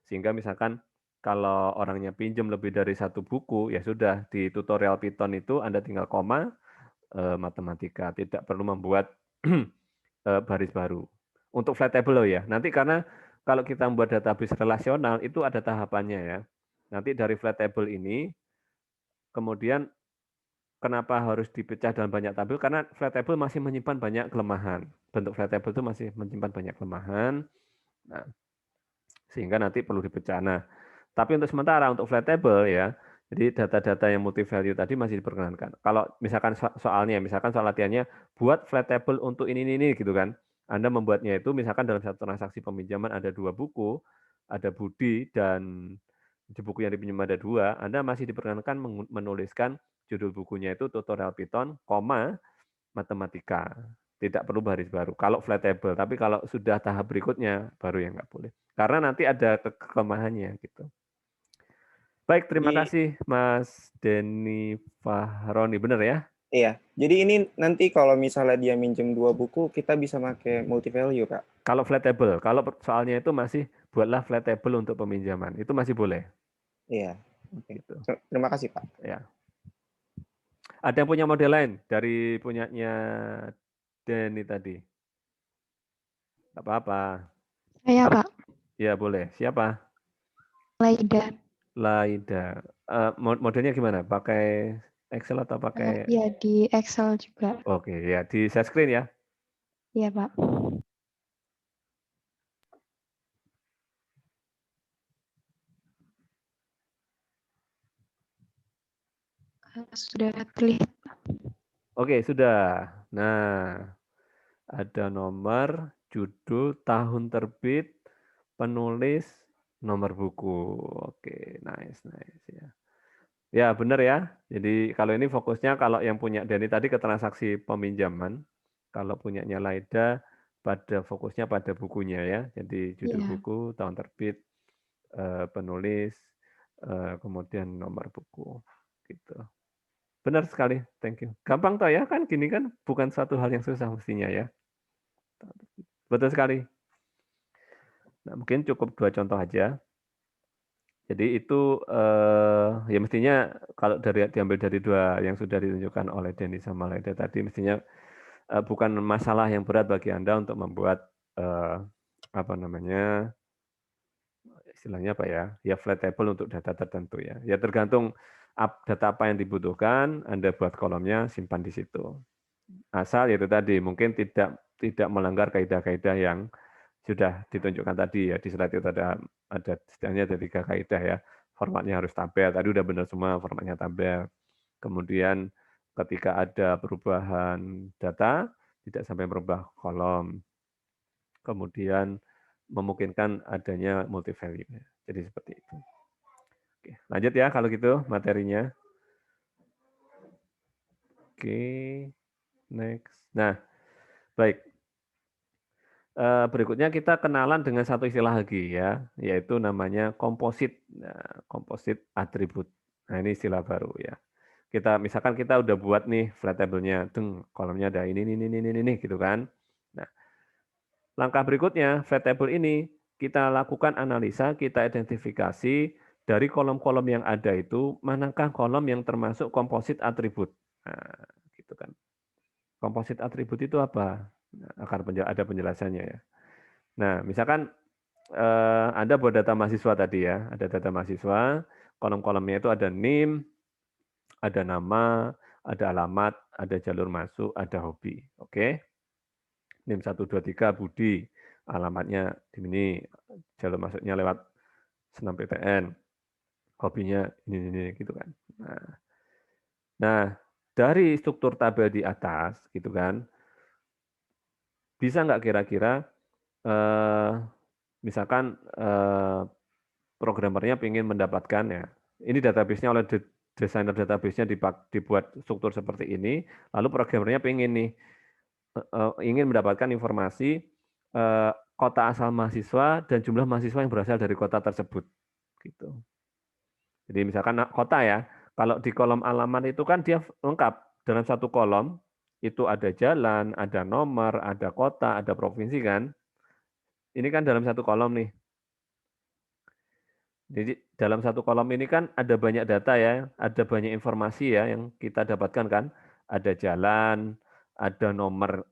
Sehingga misalkan kalau orangnya pinjam lebih dari 1 buku, ya sudah di tutorial Python itu Anda tinggal koma, matematika, tidak perlu membuat baris baru. Untuk flat table ya, nanti karena kalau kita membuat database relasional itu ada tahapannya ya. Nanti dari flat table ini, kemudian kenapa harus dipecah dalam banyak tabel? Karena flat table masih menyimpan banyak kelemahan. Bentuk flat table itu masih menyimpan banyak kelemahan. Nah, sehingga nanti perlu dipecah. Nah, tapi untuk sementara untuk flat table ya, jadi data-data yang multi value tadi masih diperkenankan. Kalau misalkan soal latihannya buat flat table untuk ini gitu kan. Anda membuatnya itu misalkan dalam satu transaksi peminjaman ada 2 buku, ada Budi dan di buku yang dipinjam ada 2, Anda masih diperkenankan menuliskan judul bukunya itu tutorial Python, matematika. Tidak perlu baris baru. Kalau flat table, tapi kalau sudah tahap berikutnya baru yang nggak boleh. Karena nanti ada kelemahannya gitu. Baik, terima kasih Mas Denny Fahroni, benar ya? Iya. Jadi ini nanti kalau misalnya dia minjem 2 buku, kita bisa pakai multi value, Kak. Kalau flat table, kalau soalnya itu masih buatlah flat table untuk peminjaman. Itu masih boleh. Iya. Gitu. Terima kasih, Pak. Ya. Ada yang punya model lain dari punyanya Denny tadi? Tidak apa-apa. Saya, Pak. Ya, boleh. Siapa? Laida. Modelnya gimana? Pakai Excel atau pakai? Ya, di Excel juga. Oke, ya. Di share screen ya? Iya, Pak. Sudah terlihat. Oke, sudah. Nah, ada nomor, judul, tahun terbit, penulis, nomor buku. Oke, nice ya. Ya, benar ya. Jadi kalau ini fokusnya kalau yang punya Denny tadi ke transaksi peminjaman, kalau punyanya Laida fokusnya pada bukunya ya. Jadi judul buku, tahun terbit, penulis, kemudian nomor buku gitu. Benar sekali, thank you. Gampang toh ya, kan gini kan bukan suatu hal yang susah mestinya ya. Betul sekali. Nah, mungkin cukup 2 contoh aja. Jadi itu ya mestinya kalau diambil dari 2 yang sudah ditunjukkan oleh Denny sama Leda tadi, mestinya bukan masalah yang berat bagi Anda untuk membuat apa namanya, istilahnya apa ya, ya flat table untuk data tertentu ya. Ya tergantung data apa yang dibutuhkan, Anda buat kolomnya, simpan di situ. Asal itu tadi mungkin tidak melanggar kaidah-kaidah yang sudah ditunjukkan tadi ya. Di slide itu ada setidaknya ada 3 kaidah ya. Formatnya harus tabel. Tadi udah benar semua, formatnya tabel. Kemudian ketika ada perubahan data tidak sampai merubah kolom. Kemudian memungkinkan adanya multi value. Jadi seperti itu. Oke, lanjut ya kalau gitu materinya. Oke, next. Nah, baik. Berikutnya kita kenalan dengan satu istilah lagi ya, yaitu namanya komposit. Nah, komposit atribut. Nah, ini istilah baru ya. Misalkan kita udah buat nih flat table-nya, kolomnya ada ini gitu kan. Nah, langkah berikutnya flat table ini kita lakukan analisa, kita identifikasi dari kolom-kolom yang ada itu manakah kolom yang termasuk komposit atribut. Nah, gitu kan. Komposit atribut itu apa? Nah, ada penjelasannya ya. Nah, misalkan Anda buat data mahasiswa tadi ya, ada data mahasiswa, kolom-kolomnya itu ada NIM, ada nama, ada alamat, ada jalur masuk, ada hobi. Oke. NIM 123 Budi, alamatnya di sini, jalur masuknya lewat Senam PTN, hobinya ini gitu kan. Nah, dari struktur tabel di atas gitu kan, bisa nggak kira-kira misalkan programmernya ingin mendapatkan ya, ini database-nya oleh desainer database-nya dibuat struktur seperti ini, lalu programmernya ingin nih ingin mendapatkan informasi kota asal mahasiswa dan jumlah mahasiswa yang berasal dari kota tersebut, gitu. Jadi misalkan kota ya, kalau di kolom alamat itu kan dia lengkap dalam satu kolom itu ada jalan, ada nomor, ada kota, ada provinsi kan. Ini kan dalam satu kolom nih. Jadi dalam satu kolom ini kan ada banyak data ya, ada banyak informasi ya yang kita dapatkan kan. Ada jalan, ada nomor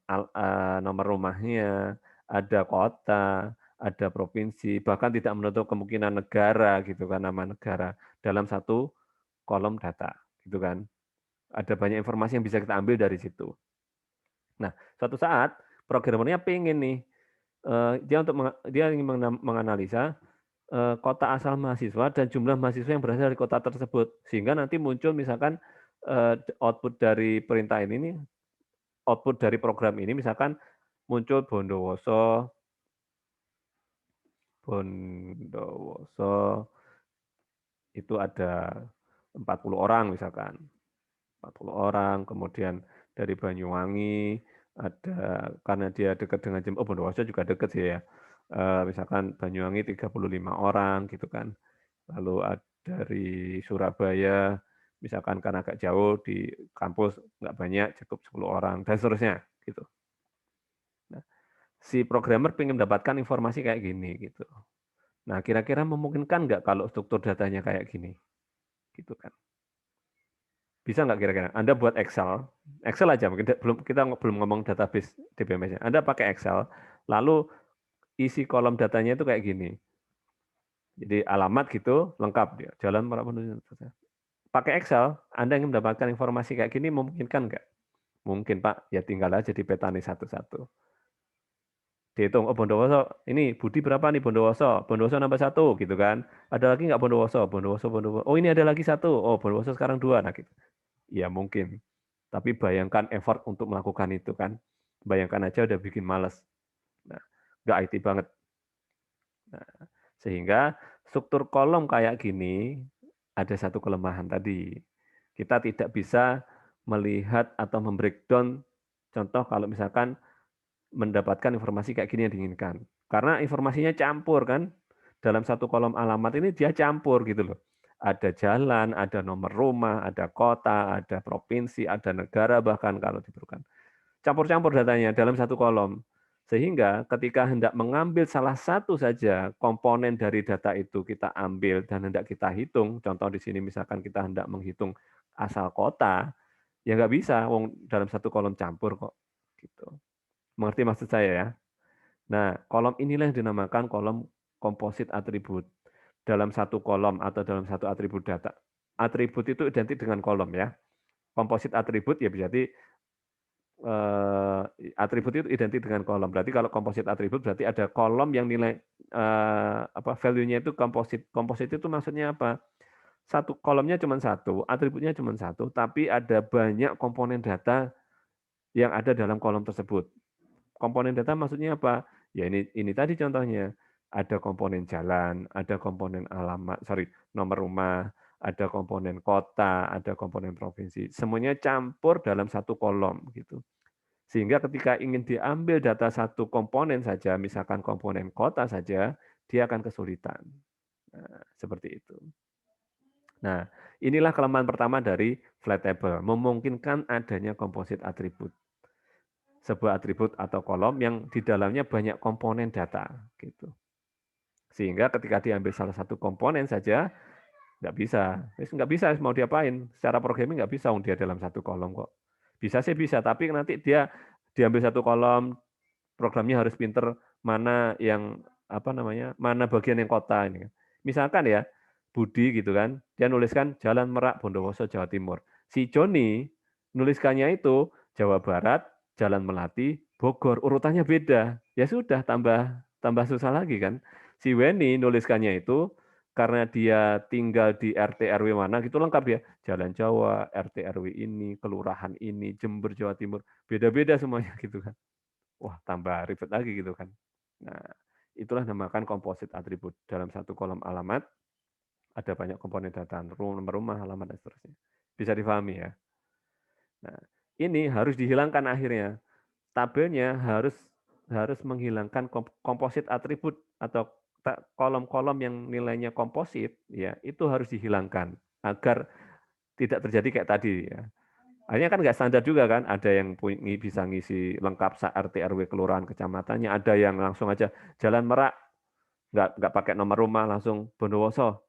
rumahnya, ada kota, ada provinsi, bahkan tidak menutup kemungkinan negara gitu kan, nama negara dalam satu kolom data gitu kan. Ada banyak informasi yang bisa kita ambil dari situ. Nah, suatu saat programmernya pengen nih dia ingin menganalisa kota asal mahasiswa dan jumlah mahasiswa yang berasal dari kota tersebut, sehingga nanti muncul misalkan output dari perintah ini, output dari program ini misalkan muncul Bondowoso itu ada 40 orang misalkan, 40 orang, kemudian dari Banyuwangi ada, karena dia dekat dengan Bondowoso juga dekat sih ya, misalkan Banyuwangi 35 orang gitu kan. Lalu dari Surabaya, misalkan karena agak jauh di kampus nggak banyak, cukup 10 orang, dan seterusnya gitu. Nah, si programmer ingin mendapatkan informasi kayak gini gitu. Nah, kira-kira memungkinkan nggak kalau struktur datanya kayak gini? Gitu kan. Bisa nggak kira-kira? Anda buat Excel aja, mungkin kita belum ngomong database DBMS-nya. Anda pakai Excel, lalu isi kolom datanya itu kayak gini. Jadi alamat gitu, lengkap dia. Jalan menuju. Pakai Excel, Anda ingin mendapatkan informasi kayak gini, memungkinkan nggak? Mungkin, Pak. Ya tinggal aja di petani satu-satu. Dihitung, oh Bondowoso, ini Budi berapa nih Bondowoso? Bondowoso nambah 1, gitu kan. Ada lagi nggak Bondowoso? Bondowoso. Oh ini ada lagi 1. Oh Bondowoso sekarang 2. Nah gitu. Ya mungkin. Tapi bayangkan effort untuk melakukan itu kan. Bayangkan aja udah bikin males. Nah, nggak IT banget. Nah, sehingga struktur kolom kayak gini ada satu kelemahan tadi. Kita tidak bisa melihat atau membreakdown contoh kalau misalkan mendapatkan informasi kayak gini yang diinginkan. Karena informasinya campur kan. Dalam satu kolom alamat ini dia campur gitu loh. Ada jalan, ada nomor rumah, ada kota, ada provinsi, ada negara bahkan kalau diperlukan. Campur-campur datanya dalam satu kolom. Sehingga ketika hendak mengambil salah satu saja komponen dari data itu kita ambil dan hendak kita hitung, contoh di sini misalkan kita hendak menghitung asal kota, ya nggak bisa, wong dalam satu kolom campur kok. Gitu. Mengerti maksud saya ya? Nah, kolom inilah yang dinamakan kolom komposit atribut. Dalam satu kolom atau dalam satu atribut data. Atribut itu identik dengan kolom ya. Komposit atribut ya berarti atribut itu identik dengan kolom. Berarti kalau komposit atribut berarti ada kolom yang nilai value-nya itu komposit. Komposit itu maksudnya apa? Satu kolomnya cuma satu, atributnya cuma satu, tapi ada banyak komponen data yang ada dalam kolom tersebut. Komponen data maksudnya apa? Ya ini tadi contohnya. Ada komponen jalan, ada komponen alamat, nomor rumah, ada komponen kota, ada komponen provinsi. Semuanya campur dalam satu kolom gitu. Sehingga ketika ingin diambil data satu komponen saja, misalkan komponen kota saja, dia akan kesulitan. Nah, seperti itu. Nah, inilah kelemahan pertama dari flat table, memungkinkan adanya komposit atribut. Sebuah atribut atau kolom yang di dalamnya banyak komponen data. Gitu. Sehingga ketika diambil salah satu komponen saja, nggak bisa. Nggak bisa, mau diapain? Secara programming nggak bisa, dia dalam satu kolom kok. Bisa sih bisa, tapi nanti dia diambil satu kolom, programnya harus pinter mana yang mana bagian yang kota ini. Misalkan ya, Budi gitu kan, dia nuliskan Jalan Merak Bondowoso Jawa Timur. Si Joni nuliskannya itu Jawa Barat, Jalan Melati, Bogor, urutannya beda. Ya sudah tambah susah lagi kan. Si Weni nuliskannya itu karena dia tinggal di RT RW mana gitu lengkap ya. Jalan Jawa, RT RW ini, kelurahan ini, Jember Jawa Timur, beda-beda semuanya gitu kan. Wah, tambah ribet lagi gitu kan. Nah, itulah namakan komposit atribut. Dalam satu kolom alamat, ada banyak komponen data, nomor rumah, alamat, dan seterusnya. Bisa difahami ya. Nah, ini harus dihilangkan akhirnya. Tabelnya harus menghilangkan komposit atribut atau kolom-kolom yang nilainya komposit, ya itu harus dihilangkan agar tidak terjadi kayak tadi ya. Akhirnya kan nggak standar juga kan, ada yang bisa ngisi lengkap RT RW kelurahan kecamatannya, ada yang langsung aja Jalan Merak nggak pakai nomor rumah, langsung Bondowoso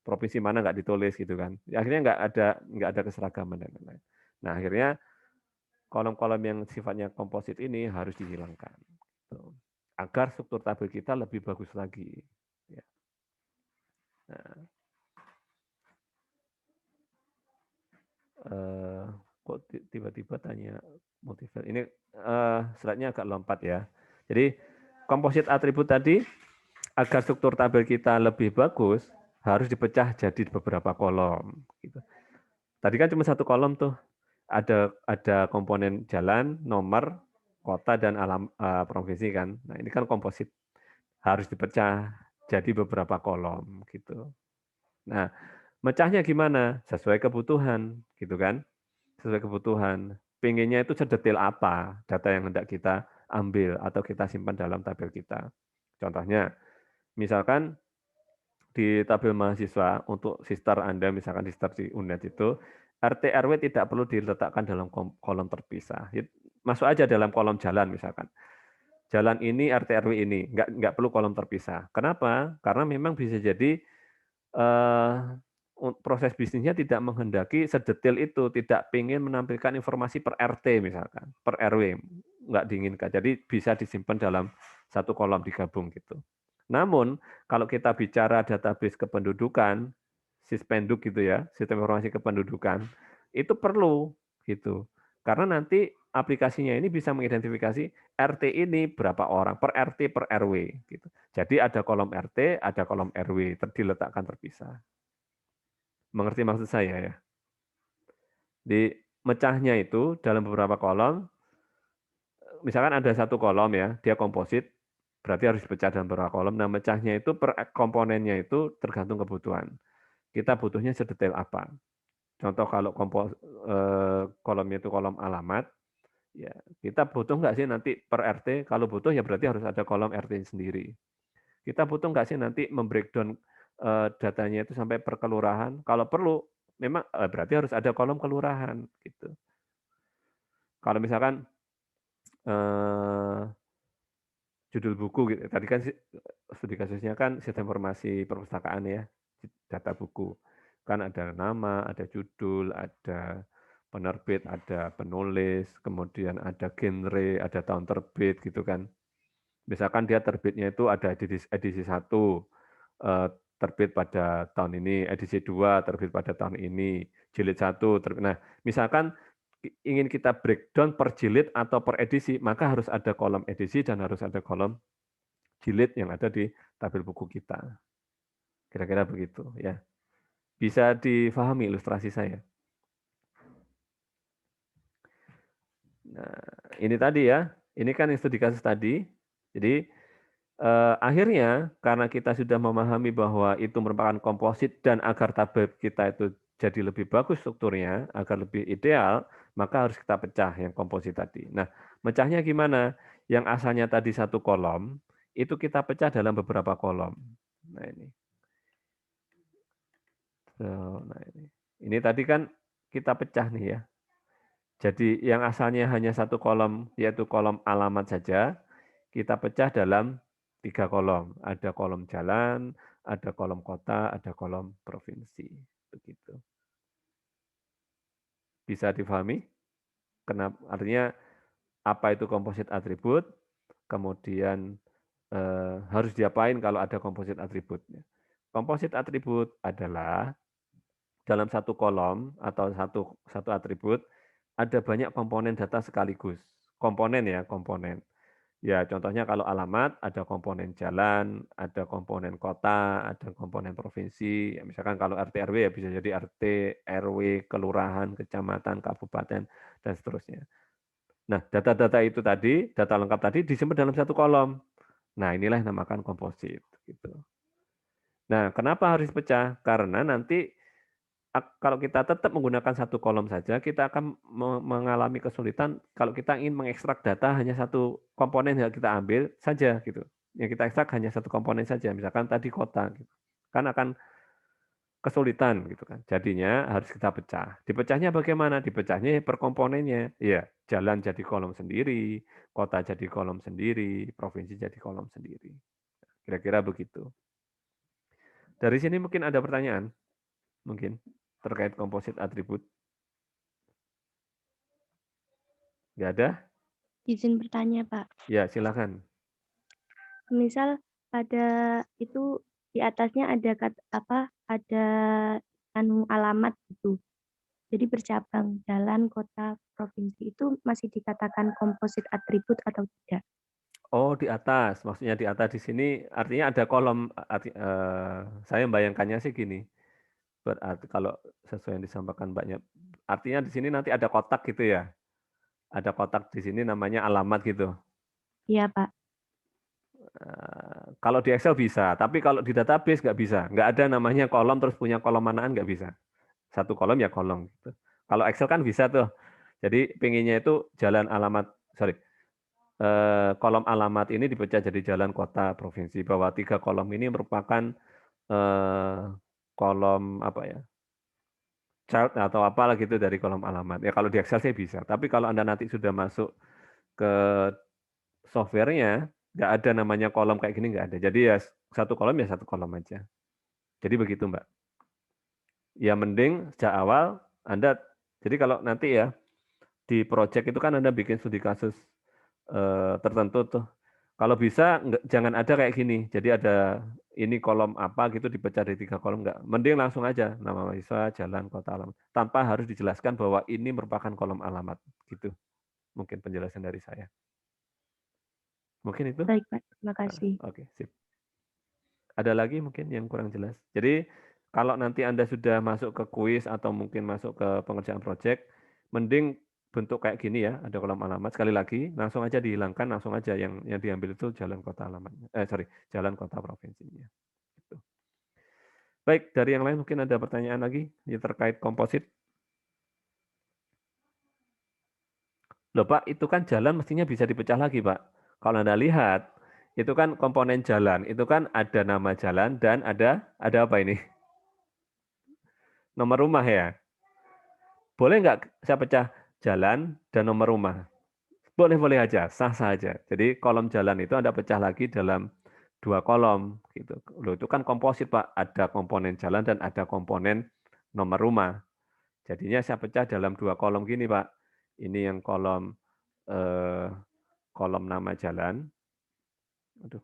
provinsi mana nggak ditulis gitu kan. Akhirnya nggak ada keseragaman dan lain-lain. Nah akhirnya kolom-kolom yang sifatnya komposit ini harus dihilangkan agar struktur tabel kita lebih bagus lagi. Ya. Nah, kok tiba-tiba tanya motivasi ini slide-nya agak lompat ya. Jadi komposit atribut tadi agar struktur tabel kita lebih bagus harus dipecah jadi beberapa kolom. Gitu. Tadi kan cuma satu kolom tuh, ada komponen jalan, nomor, kota dan provinsi kan. Nah ini kan komposit harus dipecah jadi beberapa kolom gitu. Nah mecahnya gimana? Sesuai kebutuhan gitu kan. Sesuai kebutuhan. Pengennya itu sedetail apa data yang hendak kita ambil atau kita simpan dalam tabel kita. Contohnya, misalkan di tabel mahasiswa untuk sister Anda, misalkan sister di UNED itu, RT RW tidak perlu diletakkan dalam kolom terpisah. Masuk aja dalam kolom jalan misalkan. Jalan ini RT RW ini, nggak perlu kolom terpisah. Kenapa? Karena memang bisa jadi proses bisnisnya tidak menghendaki sedetail itu, tidak ingin menampilkan informasi per RT misalkan, per RW, nggak diinginkan. Jadi bisa disimpan dalam satu kolom digabung gitu. Namun kalau kita bicara database kependudukan, Sispenduk gitu ya, sistem informasi kependudukan, itu perlu gitu. Karena nanti aplikasinya ini bisa mengidentifikasi RT ini berapa orang, per RT per RW gitu. Jadi ada kolom RT, ada kolom RW, diletakkan terpisah. Mengerti maksud saya ya? Di mecahnya itu dalam beberapa kolom, misalkan ada satu kolom ya, dia komposit, berarti harus dipecah dalam beberapa kolom. Nah, mecahnya itu per komponennya itu tergantung kebutuhan. Kita butuhnya sedetail apa. Contoh kalau kolomnya itu kolom alamat, ya kita butuh nggak sih nanti per RT? Kalau butuh ya berarti harus ada kolom RT sendiri. Kita butuh nggak sih nanti membreakdown datanya itu sampai per kelurahan? Kalau perlu, memang berarti harus ada kolom kelurahan gitu. Kalau misalkan judul buku gitu, tadi kan studi kasusnya kan sistem informasi perpustakaan ya, data buku. Kan ada nama, ada judul, ada penerbit, ada penulis, kemudian ada genre, ada tahun terbit gitu kan. Misalkan dia terbitnya itu ada edisi 1, terbit pada tahun ini, edisi 2 terbit pada tahun ini, jilid 1 terbit. Nah, misalkan ingin kita breakdown per jilid atau per edisi, maka harus ada kolom edisi dan harus ada kolom jilid yang ada di tabel buku kita. Kira-kira begitu ya. Bisa difahami ilustrasi saya? Nah, ini tadi ya. Ini kan studi kasus tadi. Jadi akhirnya karena kita sudah memahami bahwa itu merupakan komposit dan agar tabel kita itu jadi lebih bagus strukturnya, agar lebih ideal, maka harus kita pecah yang komposit tadi. Nah, mecahnya gimana? Yang asalnya tadi 1 kolom, itu kita pecah dalam beberapa kolom. Nah ini. Nah ini tadi kan kita pecah nih ya. Jadi yang asalnya hanya 1 kolom, yaitu kolom alamat saja, kita pecah dalam 3 kolom. Ada kolom jalan, ada kolom kota, ada kolom provinsi. Begitu. Bisa difahami? Kenapa? Artinya apa itu komposit atribut? Kemudian harus diapain kalau ada komposit atributnya? Komposit atribut adalah dalam 1 kolom atau satu atribut ada banyak komponen data sekaligus. Komponen ya, komponen. Ya, contohnya kalau alamat ada komponen jalan, ada komponen kota, ada komponen provinsi. Ya, misalkan kalau RT RW ya bisa jadi RT, RW, kelurahan, kecamatan, kabupaten, dan seterusnya. Nah, data-data itu tadi, data lengkap tadi disimpan dalam 1 kolom. Nah, inilah yang dinamakan komposit. Gitu. Nah, kenapa harus pecah? Karena nanti kalau kita tetap menggunakan 1 kolom saja, kita akan mengalami kesulitan kalau kita ingin mengekstrak data hanya 1 komponen yang kita ambil saja gitu. Yang kita ekstrak hanya 1 komponen saja, misalkan tadi kota gitu. Kan akan kesulitan gitu kan. Jadinya harus kita pecah. Dipecahnya bagaimana? Dipecahnya per komponennya. Iya, jalan jadi kolom sendiri, kota jadi kolom sendiri, provinsi jadi kolom sendiri. Kira-kira begitu. Dari sini mungkin ada pertanyaan? Mungkin terkait komposit atribut? Nggak ada? Izin bertanya, Pak. Ya, silakan. Misal ada itu di atasnya ada ada alamat gitu. Jadi bercabang jalan, kota, provinsi itu masih dikatakan komposit atribut atau tidak? Oh, di atas. Maksudnya di atas di sini artinya ada kolom. Saya membayangkannya sih gini. Berarti kalau sesuai yang disampaikan Mbaknya, artinya di sini nanti ada kotak gitu ya. Ada kotak di sini namanya alamat gitu. Iya, Pak. Kalau di Excel bisa, tapi kalau di database nggak bisa. Nggak ada namanya kolom terus punya kolom manaan nggak bisa. 1 kolom ya kolom. Gitu. Kalau Excel kan bisa tuh. Jadi pinginnya itu jalan alamat, kolom alamat ini dipecah jadi jalan, kota, provinsi. Bahwa 3 kolom ini merupakan kolom apa ya? Child atau apalah gitu dari kolom alamat. Ya kalau di Excel sih bisa. Tapi kalau Anda nanti sudah masuk ke softwarenya, nggak ada namanya kolom kayak gini, nggak ada. Jadi ya 1 kolom ya 1 kolom aja. Jadi begitu Mbak. Ya mending sejak awal Anda, jadi kalau nanti ya di project itu kan Anda bikin studi kasus tertentu tuh. Kalau bisa jangan ada kayak gini. Jadi ada ini kolom apa gitu dipecah dari 3 kolom, enggak. Mending langsung aja nama mahasiswa, jalan, kota, alamat. Tanpa harus dijelaskan bahwa ini merupakan kolom alamat gitu. Mungkin penjelasan dari saya. Mungkin itu? Baik, Pak. Terima kasih. Oke, sip. Ada lagi mungkin yang kurang jelas. Jadi kalau nanti Anda sudah masuk ke kuis atau mungkin masuk ke pengerjaan project, mending bentuk kayak gini ya, ada kolom alamat. Sekali lagi, langsung aja dihilangkan, langsung aja yang diambil itu jalan kota alamatnya. Jalan kota provinsinya. Gitu. Baik, dari yang lain mungkin ada pertanyaan lagi yang terkait komposit. Loh Pak, itu kan jalan mestinya bisa dipecah lagi Pak. Kalau Anda lihat, Itu kan komponen jalan. Itu kan ada nama jalan dan ada apa ini? Nomor rumah ya. Boleh nggak saya pecah jalan dan nomor rumah? Boleh-boleh aja, sah-sah aja. Jadi kolom jalan itu Anda pecah lagi dalam 2 kolom gitu. Loh, itu kan komposit, Pak. Ada komponen jalan dan ada komponen nomor rumah. Jadinya saya pecah dalam 2 kolom gini, Pak. Ini yang kolom kolom nama jalan. Aduh,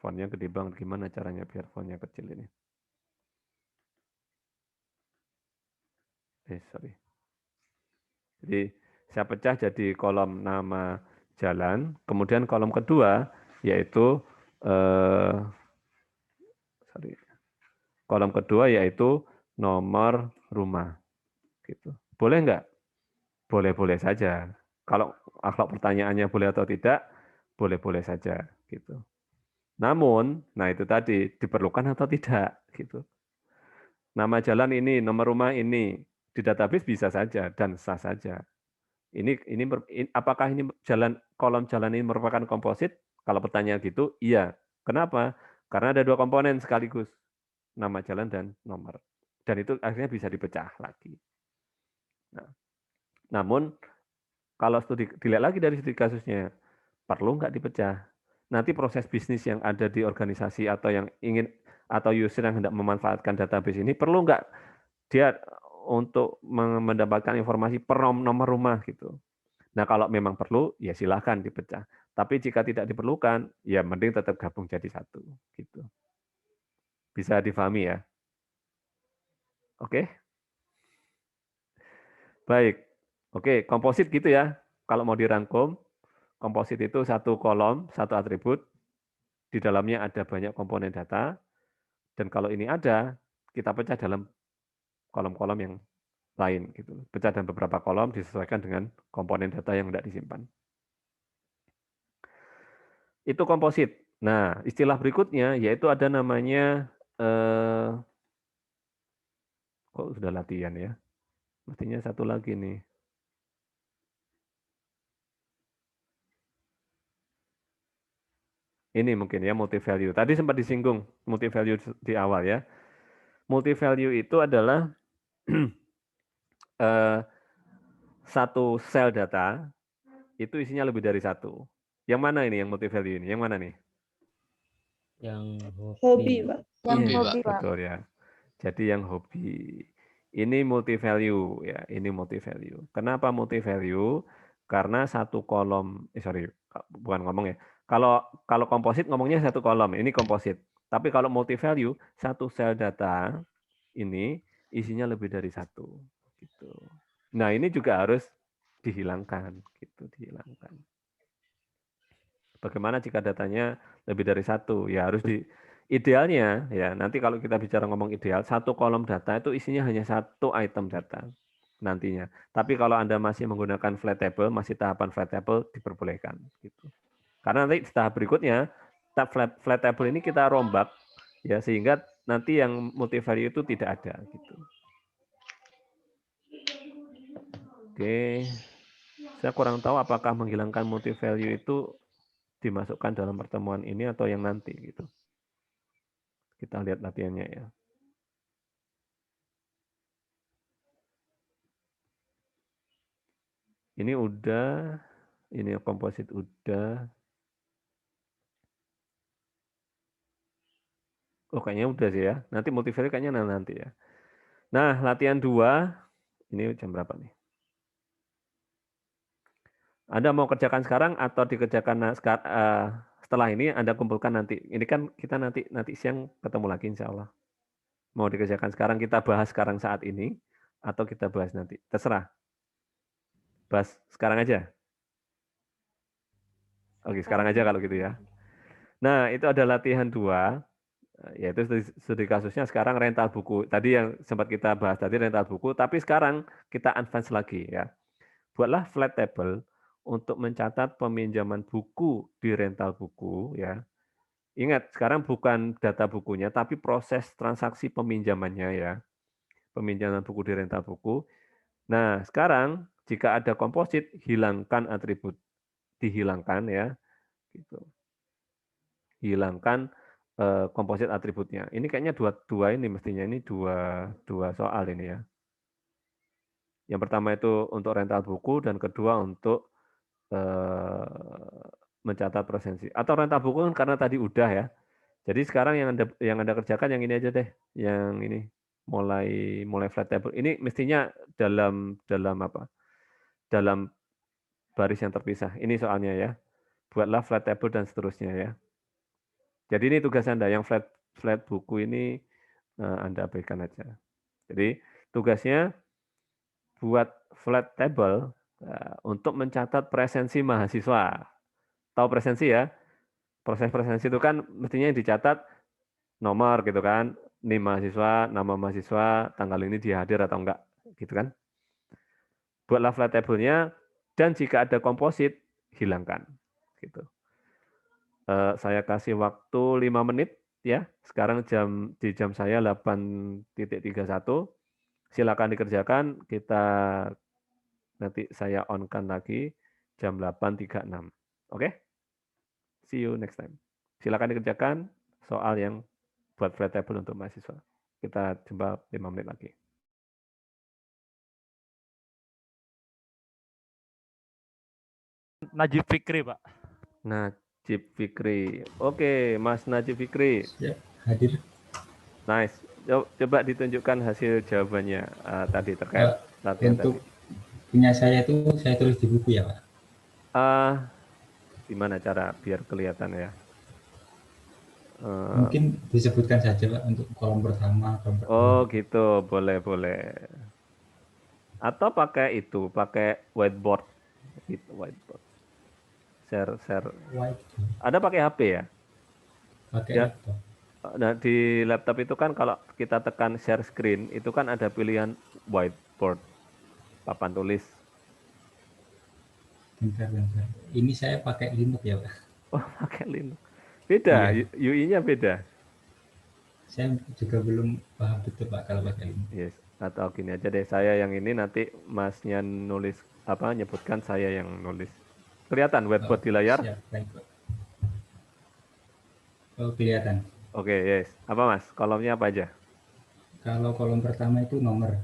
fontnya gede banget. Gimana caranya biar fontnya kecil ini? Sorry. Jadi saya pecah jadi kolom nama jalan, kemudian kolom kedua yaitu kolom kedua yaitu nomor rumah. Gitu. Boleh nggak? Boleh-boleh saja. Kalau pertanyaannya boleh atau tidak, boleh-boleh saja. Gitu. Namun, nah itu tadi diperlukan atau tidak, gitu. Nama jalan ini, nomor rumah ini di database bisa saja dan sah saja. Apakah ini kolom jalan ini merupakan komposit? Kalau pertanyaan gitu, iya. Kenapa? Karena ada 2 komponen sekaligus, nama jalan dan nomor. Dan itu akhirnya bisa dipecah lagi. Nah, namun kalau dilihat lagi dari studi kasusnya, perlu nggak dipecah? Nanti proses bisnis yang ada di organisasi atau yang ingin atau user yang hendak memanfaatkan database ini perlu nggak dia untuk mendapatkan informasi per nomor rumah gitu. Nah, kalau memang perlu, ya silahkan dipecah. Tapi jika tidak diperlukan, ya mending tetap gabung jadi satu. Gitu. Bisa difahami ya? Oke? Baik. Oke, komposit gitu ya. Kalau mau dirangkum, komposit itu 1 kolom, 1 atribut. Di dalamnya ada banyak komponen data. Dan kalau ini ada, kita pecah dalam kolom-kolom yang lain. Gitu. Pecah dalam beberapa kolom disesuaikan dengan komponen data yang tidak disimpan. Itu komposit. Nah, istilah berikutnya yaitu ada namanya, kok sudah latihan ya? Mestinya satu lagi nih. Ini mungkin ya multi value. Tadi sempat disinggung multi value di awal ya. Multi value itu adalah satu sel data itu isinya lebih dari satu. Yang mana ini yang multi value ini? Yang mana nih? Yang Hobi, Pak. Yang Iya, hobi, Pak. betul ya. Jadi yang hobi. Ini multi value ya, ini multi value. Kenapa multi value? Karena satu kolom, bukan ngomong ya. Kalau komposit ngomongnya satu kolom, ini komposit. Tapi kalau multi value, satu sel data ini isinya lebih dari satu. Gitu. Nah ini juga harus dihilangkan, gitu, dihilangkan. Bagaimana jika datanya lebih dari satu? Ya harus idealnya ya nanti kalau kita bicara ngomong ideal, satu kolom data itu isinya hanya satu item data nantinya. Tapi kalau Anda masih menggunakan flat table, masih tahapan flat table diperbolehkan gitu. Karena nanti tahap berikutnya flat table ini kita rombak ya sehingga nanti yang multivariate itu tidak ada gitu. Oke. Saya kurang tahu apakah menghilangkan multivalue itu dimasukkan dalam pertemuan ini atau yang nanti gitu. Kita lihat latihannya ya. Ini udah, ini komposit udah. Oh kayaknya udah sih ya. Nanti multivalue kayaknya nanti ya. Nah latihan 2, ini jam berapa nih? Anda mau kerjakan sekarang atau dikerjakan setelah ini Anda kumpulkan nanti. Ini kan kita nanti siang ketemu lagi insya Allah. Mau dikerjakan sekarang, kita bahas sekarang saat ini, atau kita bahas nanti. Terserah. Bahas sekarang aja. Oke, sekarang aja kalau gitu ya. Nah, itu ada latihan 2, yaitu studi kasusnya sekarang rental buku. Tadi yang sempat kita bahas tadi rental buku, tapi sekarang kita advance lagi ya. Buatlah flat table untuk mencatat peminjaman buku di rental buku ya. Ingat, sekarang bukan data bukunya, tapi proses transaksi peminjamannya ya. Peminjaman buku di rental buku. Nah, sekarang jika ada komposit, hilangkan atribut. Dihilangkan ya. Gitu. hilangkan komposit atributnya. Ini kayaknya dua ini mestinya ini dua soal ini ya. Yang pertama itu untuk rental buku dan kedua untuk mencatat presensi. Atau rental buku kan karena tadi udah ya. Jadi sekarang yang anda kerjakan yang ini aja deh, yang ini mulai flat table. Ini mestinya dalam apa? Dalam baris yang terpisah. Ini soalnya ya. Buatlah flat table dan seterusnya ya. Jadi ini tugas Anda yang flat buku ini Anda abaikan aja. Jadi tugasnya buat flat table untuk mencatat presensi mahasiswa. Tahu presensi ya? Proses presensi itu kan mestinya yang dicatat nomor gitu kan, NIM mahasiswa, nama mahasiswa, tanggal ini dia hadir atau enggak, gitu kan. Buatlah flat table-nya, dan jika ada komposit, hilangkan. Gitu. Saya kasih waktu 5 menit, ya. Sekarang di jam saya 8.31. Silakan dikerjakan, kita nanti saya on-kan lagi jam 8.36. Oke? See you next time. Silakan dikerjakan soal yang buat flat table untuk mahasiswa. Kita jumpa 5 menit lagi. Najib Fikri, Pak. Najib Fikri. Oke, Mas Najib Fikri. Ya, hadir. Nice. Coba ditunjukkan hasil jawabannya tadi terkait latihan untuk tadi. Punya saya itu saya tulis di buku ya, Pak. Gimana cara biar kelihatan ya? Mungkin disebutkan saja Pak untuk kolom pertama. Oh gitu, boleh. Atau pakai whiteboard. Gitu, whiteboard. Share. Whiteboard. Ada pakai HP ya? Pakai ya. laptop. Nah di laptop itu kan kalau kita tekan share screen itu kan ada pilihan whiteboard, papan tulis. Bentar. Ini saya pakai Linux ya Pak. Oh pakai Linux. Beda, iya. UI-nya beda. Saya juga belum paham betul Pak kalau pakai Linux. Yes. Atau gini aja deh, saya yang ini nanti Masnya nulis nyebutkan saya yang nulis. Kelihatan whiteboard di layar? Siap, baik Pak. Oh kelihatan. Oke, yes. Apa Mas? Kolomnya apa aja? Kalau kolom pertama itu nomor.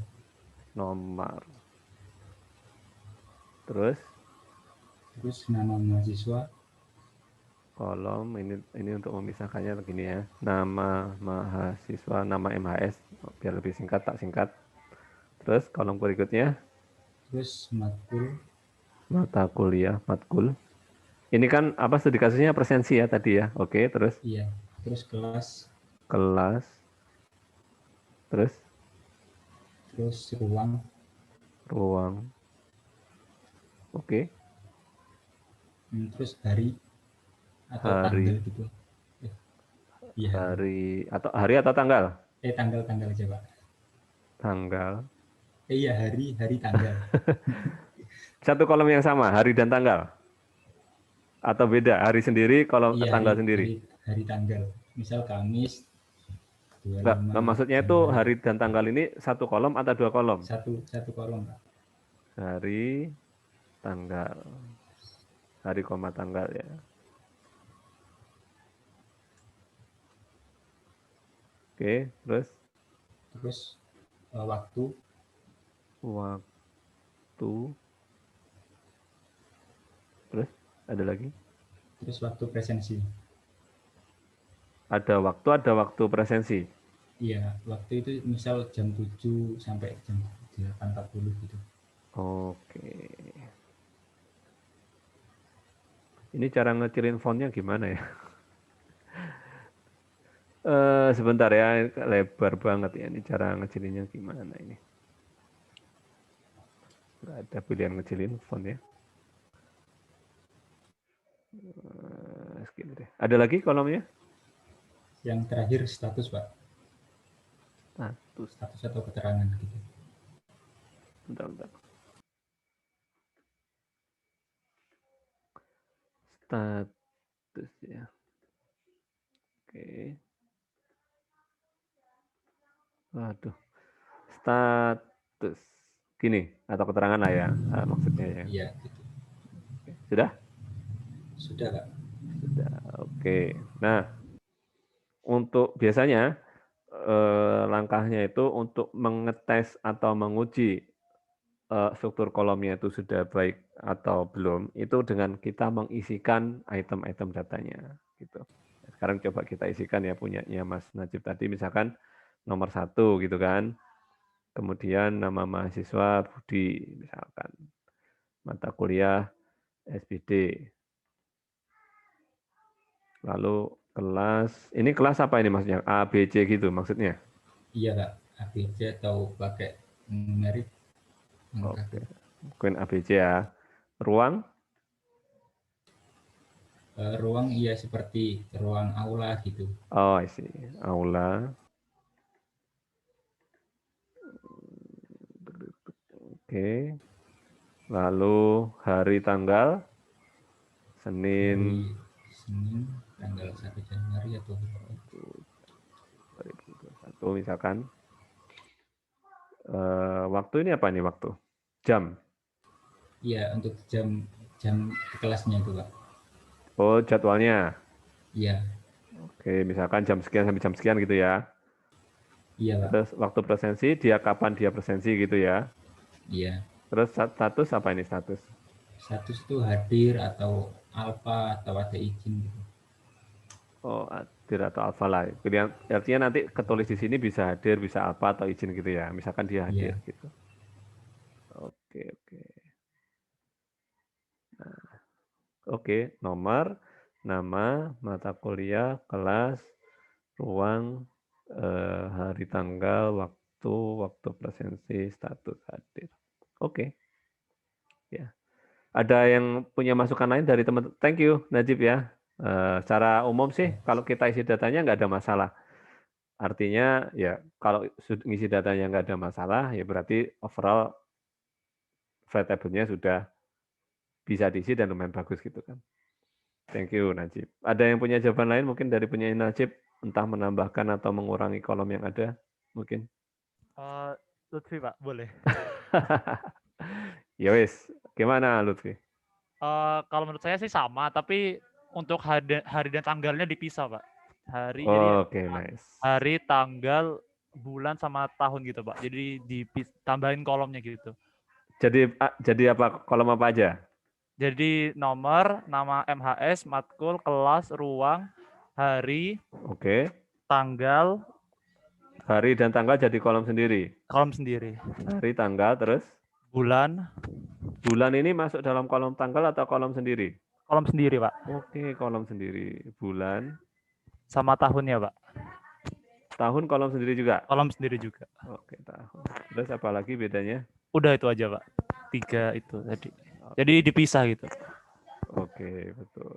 Terus nama mahasiswa. Kolom ini untuk memisahkannya begini ya. Nama mahasiswa, nama MHS, biar lebih singkat tak singkat. Terus kolom berikutnya. Terus matkul. Mata kuliah, matkul. Ini kan apa studi kasusnya presensi ya tadi ya. Oke, terus. Iya. Terus kelas. Terus ruang. Oke. Terus hari atau tanggal gitu. Iya. Hari atau tanggal? Tanggal aja Pak. Tanggal. Iya, hari tanggal. Satu kolom yang sama, hari dan tanggal. Atau beda, hari sendiri, kolom tanggal sendiri. Hari tanggal. Misal Kamis. Maksudnya itu hari dan tanggal ini satu kolom atau dua kolom? Satu kolom, Pak. Hari, tanggal. Hari, tanggal ya. Oke, terus? Waktu. Terus ada lagi? Terus waktu presensi. Ada waktu presensi. Iya, waktu itu misal jam 7 sampai jam 8.40 gitu. Oke. Ini cara ngecilin fontnya gimana ya? Sebentar ya, lebar banget ya. Ini cara ngecilinnya gimana ini? Nggak ada pilihan ngecilin font ya. Segini deh. Ada lagi kolomnya? Yang terakhir status, Pak. Status atau keterangan gitu. Bentar. Status ya. Oke. Waduh. Status. Gini, atau keterangan lah ya maksudnya ya. Iya, gitu. Sudah? Sudah, Pak. Sudah, oke. Oke. Nah, untuk biasanya langkahnya itu untuk mengetes atau menguji struktur kolomnya itu sudah baik atau belum, itu dengan kita mengisikan item-item datanya. Gitu. Sekarang coba kita isikan ya punyanya Mas Najib tadi, misalkan nomor 1 gitu kan. Kemudian nama mahasiswa Budi, misalkan. Mata kuliah SBD. Lalu kelas, ini kelas apa ini maksudnya? A, B, C gitu maksudnya? Iya Kak, ABC atau pakai numerik. Oke, mungkin ABC ya. Ruang? Ruang iya seperti ruang aula gitu. Oh, I see. Aula. Oke. Lalu hari tanggal? Senin. Senin tanggal 1 Januari atau 2021 misalkan. Waktu ini apa nih waktu? Jam? Iya, untuk jam kelasnya itu Pak. Oh, jadwalnya? Iya. Oke, misalkan jam sekian sampai jam sekian gitu ya? Iya Pak. Terus waktu presensi, dia kapan dia presensi gitu ya? Iya. Terus status apa ini status? Status itu hadir atau alfa atau ada izin gitu. Oh, hadir atau alfa lah. Artinya nanti ketulis di sini bisa hadir, bisa apa atau izin gitu ya. Misalkan dia hadir gitu. Oke. Nah, oke, nomor, nama, mata kuliah, kelas, ruang, hari tanggal, waktu presensi, status hadir. Oke. Ya. Ada yang punya masukan lain dari teman? Thank you, Najib ya. Secara umum sih, kalau kita isi datanya nggak ada masalah. Artinya ya kalau ngisi datanya nggak ada masalah, ya berarti overall flight table-nya sudah bisa diisi dan lumayan bagus gitu kan. Thank you, Najib. Ada yang punya jawaban lain mungkin dari punya Najib, entah menambahkan atau mengurangi kolom yang ada, mungkin? Lutfi, Pak, boleh. Ya wis, gimana Lutfi? Kalau menurut saya sih sama, tapi untuk hari dan tanggalnya dipisah, Pak. Oke, nice. Hari, tanggal, bulan sama tahun gitu, Pak. Jadi ditambahin kolomnya gitu. Jadi apa kolom apa aja? Jadi nomor, nama MHS, matkul, kelas, ruang, hari, oke, tanggal, hari dan tanggal jadi kolom sendiri. Kolom sendiri. Hari, tanggal, terus bulan. Bulan ini masuk dalam kolom tanggal atau kolom sendiri? Kolom sendiri, Pak. Oke, kolom sendiri. Bulan. Sama tahunnya, Pak. Tahun kolom sendiri juga? Kolom sendiri juga. Oke, tahun. Terus apa lagi bedanya? Udah itu aja, Pak. 3 itu tadi. Jadi dipisah gitu. Oke, betul.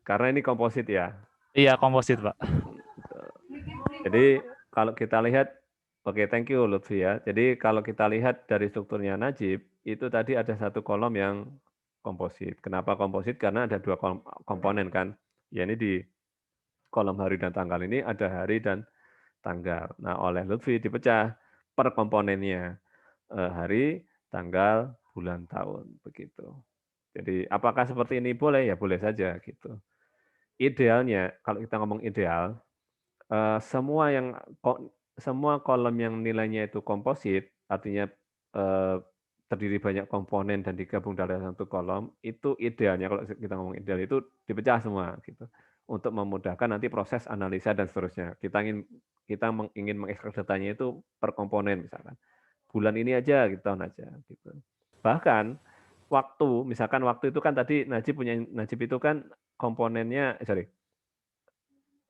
Karena ini komposit ya? Iya, komposit, Pak. Jadi kalau kita lihat, oke, thank you Lutfi ya. Jadi kalau kita lihat dari strukturnya Najib, itu tadi ada satu kolom yang komposit. Kenapa komposit? Karena ada 2 komponen kan. Ya ini di kolom hari dan tanggal ini ada hari dan tanggal. Nah, oleh Lutfi dipecah per komponennya. Hari, tanggal, bulan, tahun, begitu. Jadi apakah seperti ini boleh? Ya boleh saja gitu. Idealnya, kalau kita ngomong ideal, semua kolom yang nilainya itu komposit, artinya terdiri banyak komponen dan digabung dalam satu kolom, itu idealnya kalau kita ngomong ideal itu dipecah semua gitu. Untuk memudahkan nanti proses analisa dan seterusnya. Kita ingin mengekstrak datanya itu per komponen misalkan. Bulan ini aja kita aja gitu. Bahkan misalkan waktu itu kan tadi Najib itu kan komponennya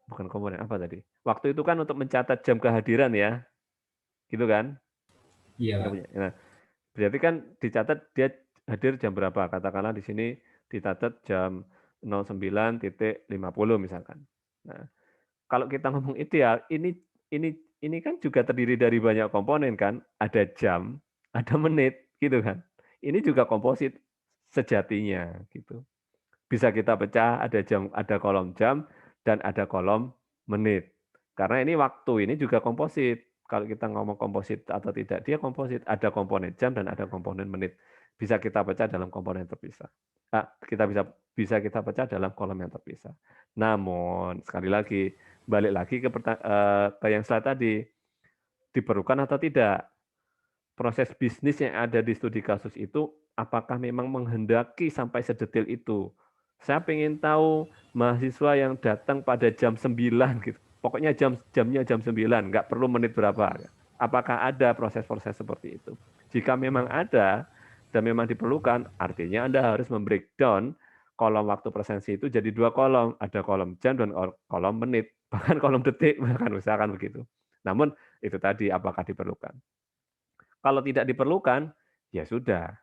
bukan komponen apa tadi? Waktu itu kan untuk mencatat jam kehadiran ya. Gitu kan? Iya. Nah, berarti kan dicatat dia hadir jam berapa? Katakanlah di sini dicatat jam 09.50 misalkan. Nah, kalau kita ngomong ideal, ini kan juga terdiri dari banyak komponen kan, ada jam, ada menit, gitu kan. Ini juga komposit sejatinya, gitu. Bisa kita pecah, ada kolom jam dan ada kolom menit. Karena ini waktu, ini juga komposit. Kalau kita ngomong komposit atau tidak, dia komposit. Ada komponen jam dan ada komponen menit. bisa kita pecah dalam komponen terpisah. Bisa kita pecah dalam kolom yang terpisah. Namun sekali lagi balik lagi ke yang slide tadi, diperlukan atau tidak proses bisnis yang ada di studi kasus itu, apakah memang menghendaki sampai sedetail itu. Saya ingin tahu mahasiswa yang datang pada jam 9 gitu. Pokoknya jamnya jam 9, nggak perlu menit berapa. Apakah ada proses-proses seperti itu? Jika memang ada dan memang diperlukan, artinya Anda harus membreakdown kolom waktu presensi itu jadi 2 kolom. Ada kolom jam dan kolom menit, bahkan kolom detik, bahkan usahakan begitu. Namun itu tadi apakah diperlukan. Kalau tidak diperlukan, ya sudah,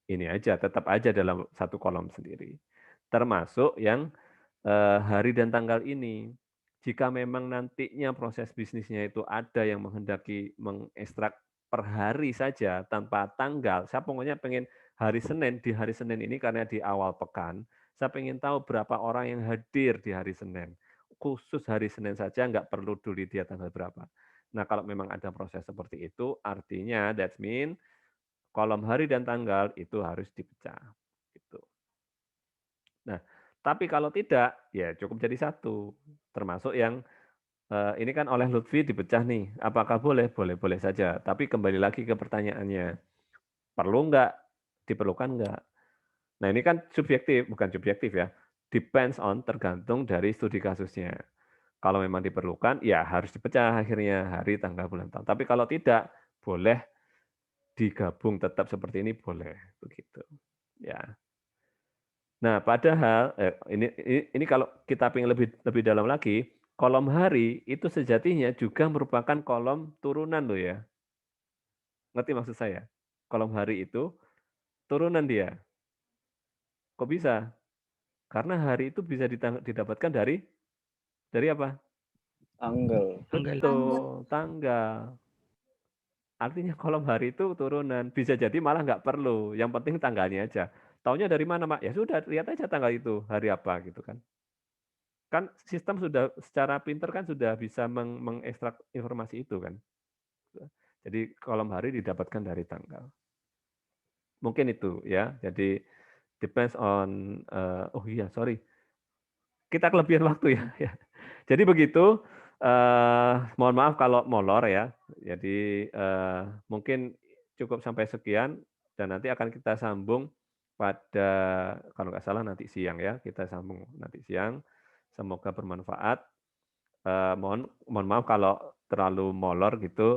ini aja, tetap aja dalam satu kolom sendiri. Termasuk yang hari dan tanggal ini. Jika memang nantinya proses bisnisnya itu ada yang menghendaki mengekstrak per hari saja tanpa tanggal, saya pokoknya pengen hari Senin, di hari Senin ini karena di awal pekan, saya pengen tahu berapa orang yang hadir di hari Senin. Khusus hari Senin saja, nggak perlu dulu dia tanggal berapa. Nah, kalau memang ada proses seperti itu, artinya that mean kolom hari dan tanggal itu harus dipecah. Gitu. Nah, tapi kalau tidak, ya cukup jadi satu. Termasuk yang ini kan oleh Lutfi dipecah nih. Apakah boleh? Boleh-boleh saja. Tapi kembali lagi ke pertanyaannya. Perlu nggak? Diperlukan nggak? Nah, ini kan subjektif, bukan subjektif ya. Depends on, tergantung dari studi kasusnya. Kalau memang diperlukan, ya harus dipecah akhirnya hari, tanggal, bulan, tahun. Tapi kalau tidak, boleh digabung tetap seperti ini, boleh. Begitu. Ya. Nah, padahal ini kalau kita ingin lebih dalam lagi, kolom hari itu sejatinya juga merupakan kolom turunan loh ya. Ngerti maksud saya? Kolom hari itu turunan dia. Kok bisa? Karena hari itu bisa didapatkan dari apa? Tanggal. Betul, tanggal. Artinya kolom hari itu turunan. Bisa jadi malah nggak perlu. Yang penting tanggalnya aja. Taunya dari mana, Mak? Ya sudah, lihat aja tanggal itu, hari apa gitu kan. Kan sistem sudah secara pinter kan sudah bisa mengekstrak informasi itu kan. Jadi kolom hari didapatkan dari tanggal. Mungkin itu ya. Jadi depends on oh iya, sorry. Kita kelebihan waktu ya. Jadi begitu, mohon maaf kalau molor ya. Jadi mungkin cukup sampai sekian dan nanti akan kita sambung pada kalau nggak salah nanti siang ya. Kita sambung nanti siang. Semoga bermanfaat. Mohon maaf kalau terlalu molor gitu.